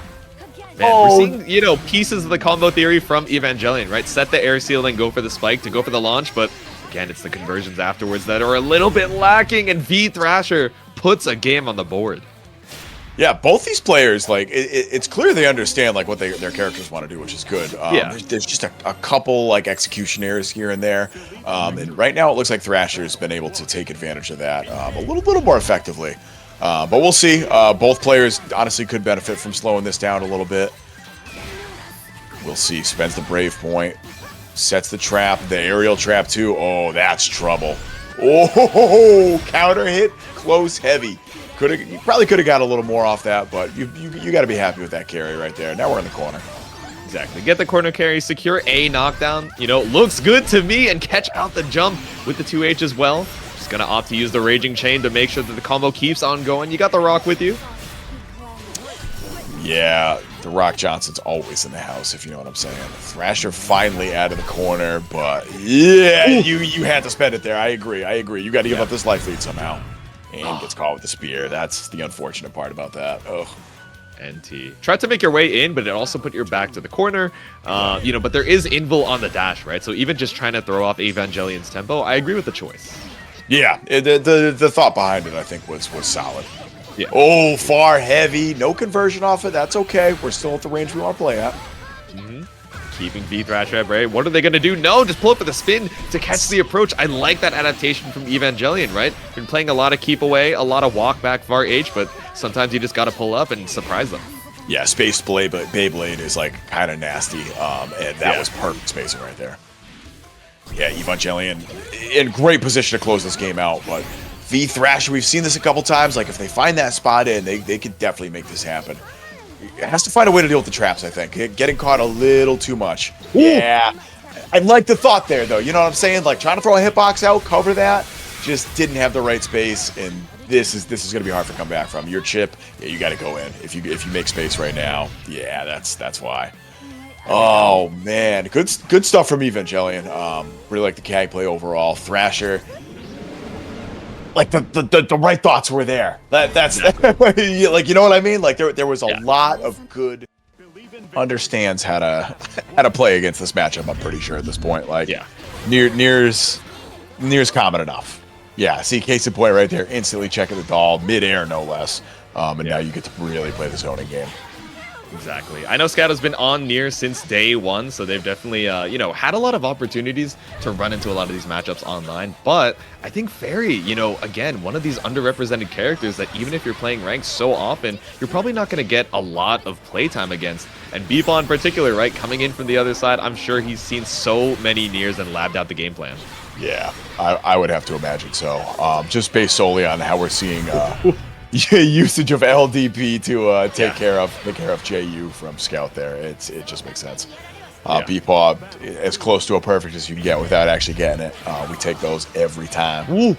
Man, we're seeing, you know, pieces of the combo theory from Evangelion, right? Set the air seal and go for the spike to go for the launch, but again, it's the conversions afterwards that are a little bit lacking, and V-Thrasher puts a game on the board. Yeah, both these players, like, it's clear they understand like what their characters want to do, which is good. There's just a couple like execution errors here and there, and right now it looks like Thrasher's been able to take advantage of that a little more effectively. But we'll see. Both players honestly could benefit from slowing this down a little bit. We'll see. Spends the Brave point. Sets the trap. The aerial trap, too. Oh, that's trouble. Oh, counter hit. Close heavy. You probably could have got a little more off that, but you got to be happy with that carry right there. Now we're in the corner. Exactly. Get the corner carry, secure a knockdown. You know, looks good to me, and catch out the jump with the 2H as well. Just going to opt to use the Raging Chain to make sure that the combo keeps on going. You got the Rock with you. Yeah, the Rock Johnson's always in the house, if you know what I'm saying. Thrasher finally out of the corner, but yeah, you had to spend it there. I agree. You got to give up this life lead somehow. And gets caught with the spear. That's the unfortunate part about that. Oh. NT. Tried to make your way in, but it also put your back to the corner. You know, but there is invul on the dash, right? So even just trying to throw off Evangelion's tempo, I agree with the choice. Yeah, the thought behind it, I think, was solid. Yeah. Oh, far heavy. No conversion off it. That's okay. We're still at the range we want to play at. Keeping V-Thrash at bay. What are they going to do? No, just pull up with a spin to catch the approach. I like that adaptation from Evangelion, right? Been playing a lot of keep away, a lot of walk back Var H, but sometimes you just got to pull up and surprise them. Yeah, Space Beyblade is like kind of nasty, and that was perfect spacing right there. Yeah, Evangelion in great position to close this game out, but V-Thrasher, we've seen this a couple times. Like, if they find that spot in, they could definitely make this happen. It has to find a way to deal with the traps, I think. Getting caught a little too much. Ooh. Yeah. I like the thought there, though. You know what I'm saying? Like, trying to throw a hitbox out, cover that, just didn't have the right space, and this is going to be hard to come back from. Your chip, yeah, you got to go in. If you make space right now, yeah, that's why. Oh, man. Good stuff from Evangelion. Really like the CAG play overall. Thrasher, like the right thoughts were there. That's like, you know what I mean? Like there was a lot of good. Understands how to play against this matchup. I'm pretty sure at this point. Like Nier's common enough. Yeah, see, case in point right there. Instantly checking the doll midair, no less. And now you get to really play the zoning game. Exactly. I know Scout has been on Nier since day one, so they've definitely, you know, had a lot of opportunities to run into a lot of these matchups online. But I think Ferry, you know, again, one of these underrepresented characters that even if you're playing ranked so often, you're probably not going to get a lot of playtime against. And BEPaw in particular, right, coming in from the other side, I'm sure he's seen so many Niers and labbed out the game plan. Yeah, I would have to imagine so. Just based solely on how we're seeing usage of LDP to take care of JU from Scout there. It just makes sense. BEPaw, as close to a perfect as you can get without actually getting it. We take those every time. Woo.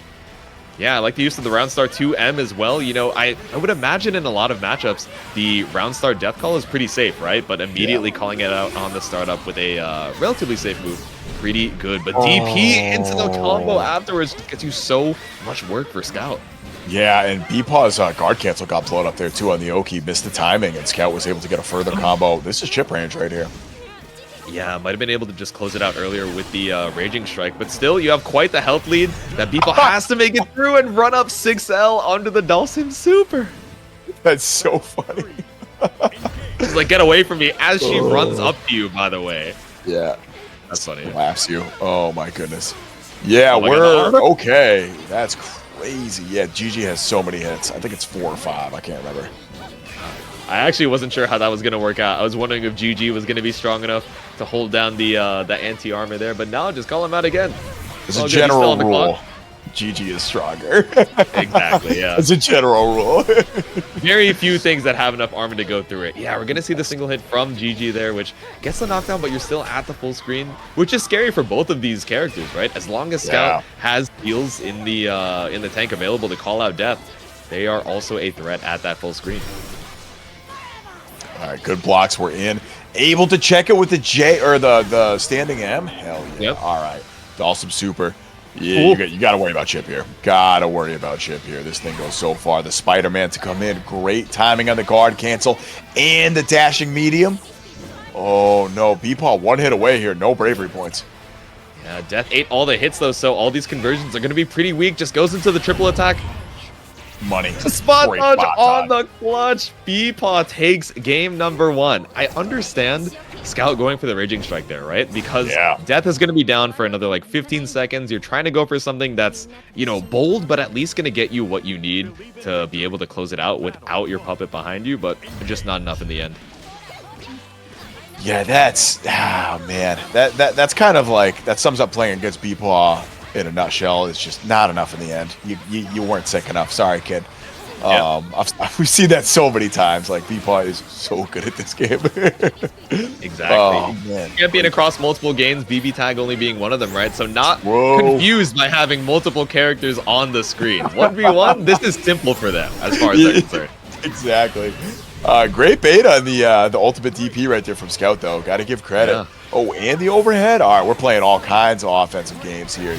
Yeah, I like the use of the Roundstar 2M as well. You know, I would imagine in a lot of matchups, the Roundstar Death Call is pretty safe, right? But immediately calling it out on the startup with a relatively safe move, pretty good. But DP into the combo afterwards gets you so much work for Scout. Yeah, and BEPaw's guard cancel got blown up there too on the Oki. Missed the timing, and Scout was able to get a further combo. This is chip range right here. Yeah, might have been able to just close it out earlier with the Raging Strike, but still, you have quite the health lead that BEPaw has to make it through and run up 6L onto the Dulcim Super. That's so funny. She's like, get away from me as she runs up to you, by the way. Yeah. That's funny. Laughs you. Oh, my goodness. Yeah, we're okay. That's crazy. Yeah, GG has so many hits. I think it's 4 or 5. I can't remember. I actually wasn't sure how that was going to work out. I was wondering if GG was going to be strong enough to hold down the anti-armor there, but now just call him out again. As a general rule, GG is stronger. Exactly, yeah. As a general rule. Very few things that have enough armor to go through it. Yeah, we're going to see the single hit from GG there, which gets the knockdown, but you're still at the full screen, which is scary for both of these characters, right? As long as Scout has heals in the tank available to call out death, they are also a threat at that full screen. All right, good blocks. We're in. Able to check it with the J or the standing M. Hell yeah. Yep. All right. Dawson Super. Yeah, you got to worry about Chip here. Got to worry about Chip here. This thing goes so far. The Spider-Man to come in. Great timing on the guard cancel and the dashing medium. Oh, no. BEPaw 1 hit away here. No bravery points. Yeah, Death ate all the hits, though, so all these conversions are going to be pretty weak. Just goes into the triple attack. Money. Spot Great dodge spot on dodge. the clutch. BEPaw takes game number 1. I understand Scout going for the Raging Strike there, right? Because Death is going to be down for another like 15 seconds. You're trying to go for something that's, you know, bold, but at least going to get you what you need to be able to close it out without your puppet behind you, but just not enough in the end. Yeah, that's man. That's kind of like that sums up playing against BEPaw in a nutshell. It's just not enough in the end. You weren't sick enough. Sorry, kid. We've seen that so many times. Like BEPaw is so good at this game. Exactly. Oh, man. Champion across multiple games, BB Tag only being one of them, right? So not confused by having multiple characters on the screen. 1v1, this is simple for them as far as they're concerned. Exactly. Great bait on the ultimate DP right there from Scout, though. Got to give credit. Yeah. Oh, and the overhead. All right, we're playing all kinds of offensive games here.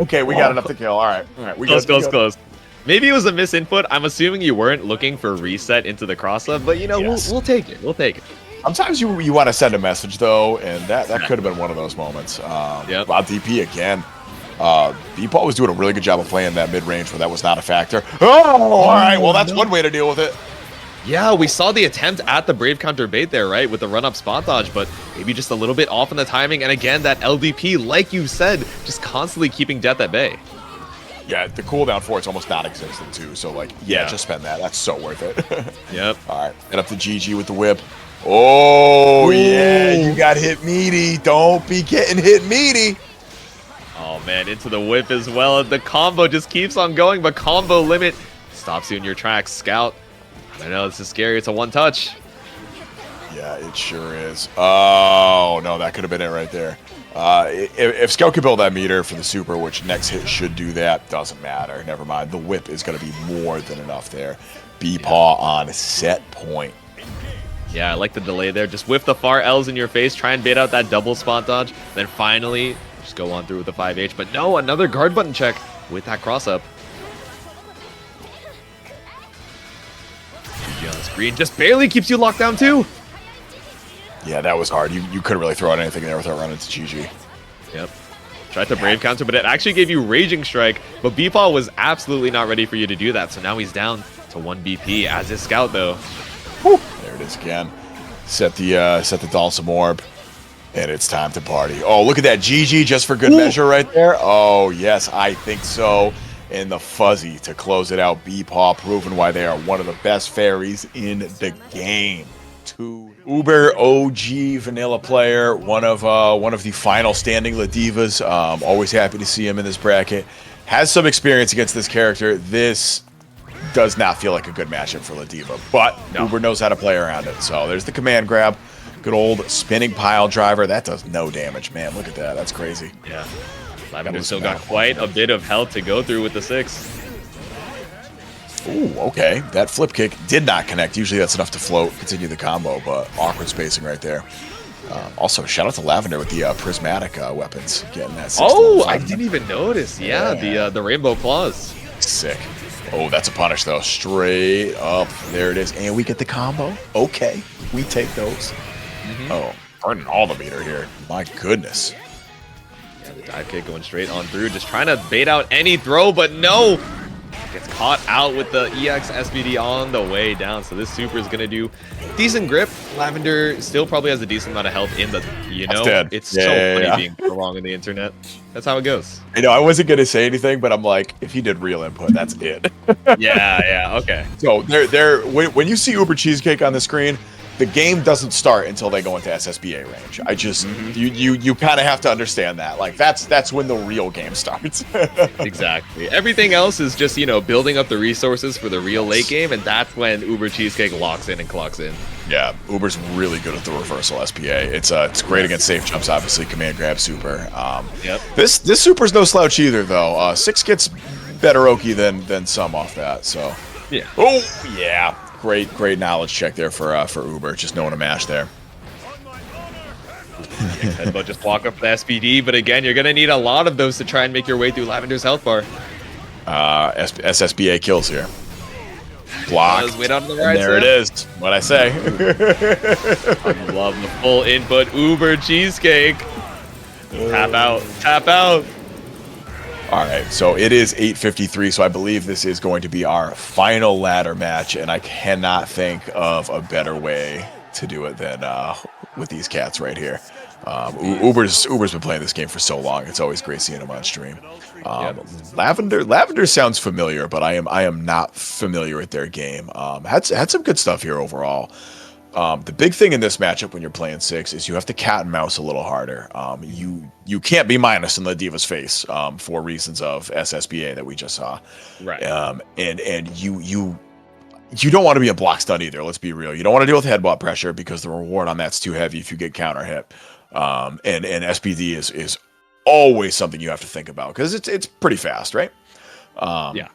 Okay, we got enough to kill. All right. We close. Maybe it was a misinput. I'm assuming you weren't looking for reset into the cross-up, but you know, we'll take it. We'll take it. Sometimes you want to send a message, though, and that could have been one of those moments. About DP again. BEPaw was doing a really good job of playing that mid-range where that was not a factor. Oh, all right. Well, that's one way to deal with it. Yeah, we saw the attempt at the Brave counter bait there, right, with the run-up spot dodge, but maybe just a little bit off in the timing. And again, that LDP, like you said, just constantly keeping Death at bay. Yeah, the cooldown for it's almost non-existent, too. So, like, just spend that. That's so worth it. Yep. All right, and up to GG with the whip. Oh, yeah, you got hit meaty. Don't be getting hit meaty. Oh, man, into the whip as well. The combo just keeps on going, but combo limit stops you in your tracks. Scout. I know, this is scary. It's a one-touch. Yeah, it sure is. Oh, no, that could have been it right there. If Scout could build that meter for the super, which next hit should do that, doesn't matter. Never mind. The whip is going to be more than enough there. BEPaw on set point. Yeah, I like the delay there. Just whiff the far L's in your face. Try and bait out that double spot dodge. Then finally, just go on through with the 5H. But no, another guard button check with that cross-up. On the screen just barely keeps you locked down too. Yeah, that was hard. You couldn't really throw out anything there without running to GG. Yep. Tried to Brave counter, but it actually gave you Raging Strike. But BEPaw was absolutely not ready for you to do that. So now he's down to 1 BP as his Scout though. Whew. There it is again. Set the Dulcim Orb. And it's time to party. Oh, look at that GG just for good measure right there. Oh, yes, I think so. And the fuzzy to close it out. BEPaw proving why they are one of the best fairies in the game. Uber OG vanilla player, one of the final standing Ladivas. Always happy to see him in this bracket. Has some experience against this character. This does not feel like a good matchup for Ladiva, but Uber knows how to play around it. So there's the command grab. Good old spinning pile driver. That does no damage, man. Look at that. That's crazy. Yeah. Lavender still got quite a bit of health to go through with the 6. Ooh, okay. That flip kick did not connect. Usually that's enough to float, continue the combo, but awkward spacing right there. Also, shout out to Lavender with the prismatic weapons. Getting that 6. Oh, I didn't even notice. Yeah, the rainbow claws. Sick. Oh, that's a punish, though. Straight up. There it is. And we get the combo. Okay. We take those. Oh, burning all the meter here. My goodness. Yeah, the dive kick going straight on through. Just trying to bait out any throw, but no. Gets caught out with the EX SBD on the way down. So this super is going to do decent grip. Lavender still probably has a decent amount of health in the, it's so funny being wrong on the internet. That's how it goes. I know, I wasn't going to say anything, but I'm like, if he did real input, that's it. yeah, okay. So when you see UberCheesecake on the screen, the game doesn't start until they go into SSBA range. I just you kind of have to understand that. Like that's when the real game starts. Exactly. Everything else is just, building up the resources for the real late game, and that's when UberCheesecake locks in and clocks in. Yeah, Uber's really good at the reversal SPA. It's great against safe jumps, obviously, command grab super. This super's no slouch either though. 6 gets better Oki than some off that. So yeah. Oh yeah. Great knowledge check there for Uber, just knowing to mash there. But just block up the SPD, but again, you're gonna need a lot of those to try and make your way through Lavender's health bar. SSBA kills here. Block. Wait on the right there it is. What I say. I love the full input UberCheesecake. Tap out. All right, so it is 8:53, so I believe this is going to be our final ladder match, and I cannot think of a better way to do it than with these cats right here. Uber's been playing this game for so long; it's always great seeing him on stream. Lavender sounds familiar, but I am not familiar with their game. Had some good stuff here overall. The big thing in this matchup when you're playing 6 is you have to cat and mouse a little harder. You can't be minus in Ladiva's face for reasons of SSBA that we just saw. Right. And you don't want to be a block stun either. Let's be real. You don't want to deal with headbutt pressure because the reward on that's too heavy if you get counter hit. And SPD is always something you have to think about because it's pretty fast, right? Yeah.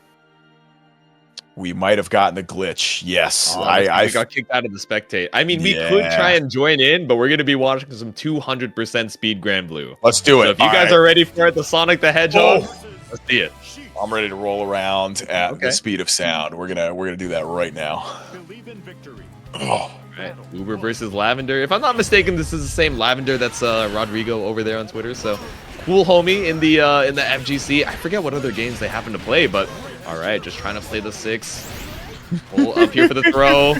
We might have gotten the glitch. Yes. I got kicked out of the spectate. I mean, we could try and join in, but we're going to be watching some 200% speed Grand Blue. Let's do it. So if you guys are ready for it, the Sonic the Hedgehog, let's see it. I'm ready to roll around at the speed of sound. We're gonna do that right now. Oh. Right. Uber versus Lavender. If I'm not mistaken, this is the same Lavender that's Rodrigo over there on Twitter. So cool homie in the FGC. I forget what other games they happen to play, but all right, just trying to play the 6. Pull up here for the throw.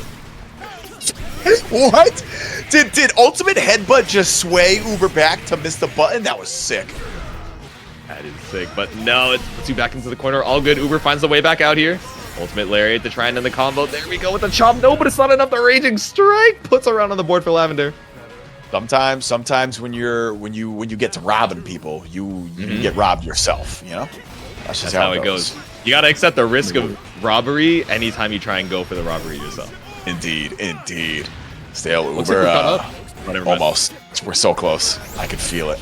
What? Did Ultimate Headbutt just sway Uber back to miss the button? That was sick. That is sick, but no, it puts you back into the corner. All good. Uber finds the way back out here. Ultimate Lariat to try and end the combo. There we go with the chop. No, but it's not enough. The Raging Strike puts a round on the board for Lavender. Sometimes when you get to robbing people, you get robbed yourself. You know, that's just how it goes. You gotta accept the risk of robbery anytime you try and go for the robbery yourself. Indeed. Stale Uber. Almost. We're so close. I could feel it.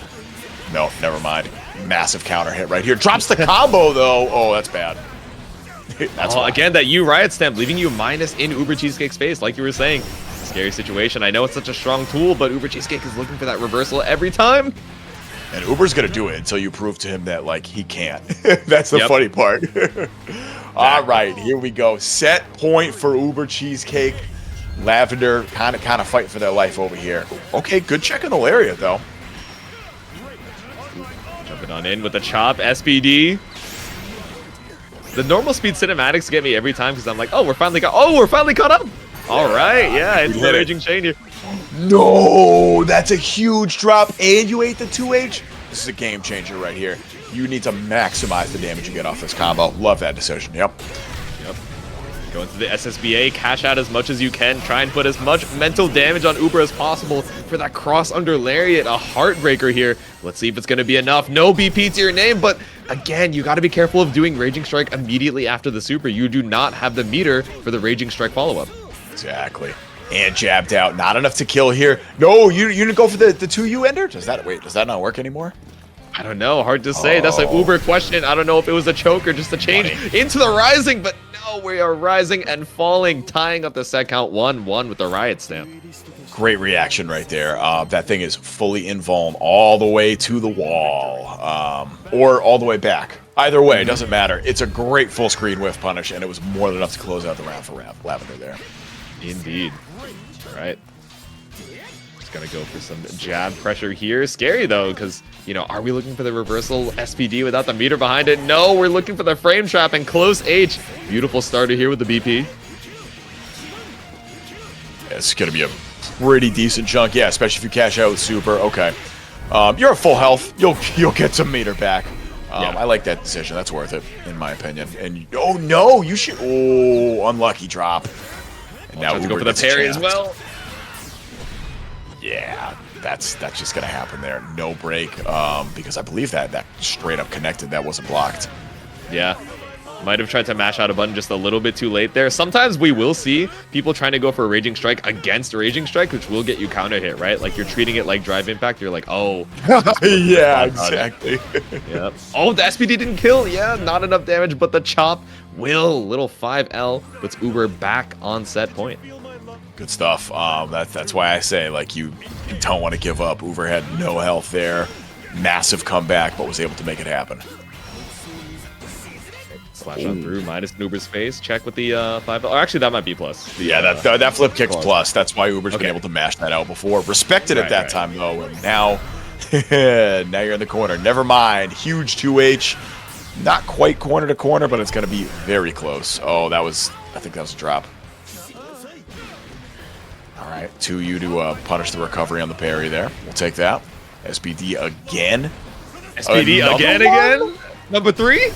No, never mind. Massive counter hit right here. Drops the combo though. Oh, that's bad. That's again, that Riot Stamp, leaving you minus in UberCheesecake space, like you were saying. Scary situation. I know it's such a strong tool, but UberCheesecake is looking for that reversal every time. And Uber's gonna do it until you prove to him that like he can't. That's the funny part. All right, here we go. Set point for UberCheesecake. Lavender kind of fighting for their life over here. Okay, good check on the Lariat though. Jumping on in with the chop. SPD. The normal speed cinematics get me every time because I'm like, we're finally caught up. All right, yeah, it's the Raging Chain here. No, that's a huge drop, and you ate the 2H. This is a game changer right here. You need to maximize the damage you get off this combo. Love that decision. Yep. Go into the SSBA, cash out as much as you can, try and put as much mental damage on Uber as possible for that cross under Lariat, a heartbreaker here. Let's see if it's going to be enough. No BP to your name, but again, you got to be careful of doing Raging Strike immediately after the super. You do not have the meter for the Raging Strike follow-up. Exactly. And jabbed out. Not enough to kill here. No, you didn't go for the 2U ender? Does that not work anymore? I don't know. Hard to say. That's an Uber question. I don't know if it was a choke or just a change into the Rising, but no, we are rising and falling, tying up the set count 1-1 with the Riot Stamp. Great reaction right there. That thing is fully invuln all the way to the wall, or all the way back. Either way, it doesn't matter. It's a great full screen whiff punish, and it was more than enough to close out the round for Lavender there. Indeed. All right. Just gonna go for some jab pressure here. Scary though, because are we looking for the reversal SPD without the meter behind it? No, we're looking for the frame trap and close H. Beautiful starter here with the BP. It's gonna be a pretty decent chunk, yeah, especially if you cash out with super. Okay, you're at full health. You'll get some meter back. I like that decision. That's worth it, in my opinion. And oh no, you should. Oh, unlucky drop. And now we go for the parry as well. Yeah, that's just gonna happen there. No break, because I believe that straight up connected. That wasn't blocked. Yeah. Might have tried to mash out a button just a little bit too late there. Sometimes we will see people trying to go for a Raging Strike against Raging Strike, which will get you counter hit, right? Like you're treating it like Drive Impact. You're like, oh. Yeah, exactly. Yep. Oh, the SPD didn't kill. Yeah, not enough damage, but the chop will. Little 5L puts Uber back on set point. Good stuff. That's why I say, like, you don't want to give up. Uber had no health there. Massive comeback, but was able to make it happen. Slash on through, minus Uber's face. Check with the 5. Or actually, that might be plus. Yeah, that flip kick's plus. That's why Uber's been able to mash that out before. Respected at that time, though. And now, now you're in the corner. Never mind. Huge 2H. Not quite corner to corner, but it's going to be very close. Oh, I think that was a drop. All right, 2U to punish the recovery on the parry there. We'll take that. SPD again. SPD again? Number 3?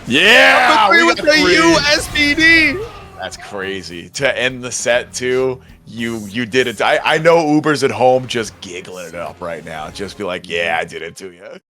Yeah! Number 3 with the USPD! That's crazy. To end the set, too, you did it. I know Uber's at home just giggling it up right now. Just be like, yeah, I did it to you.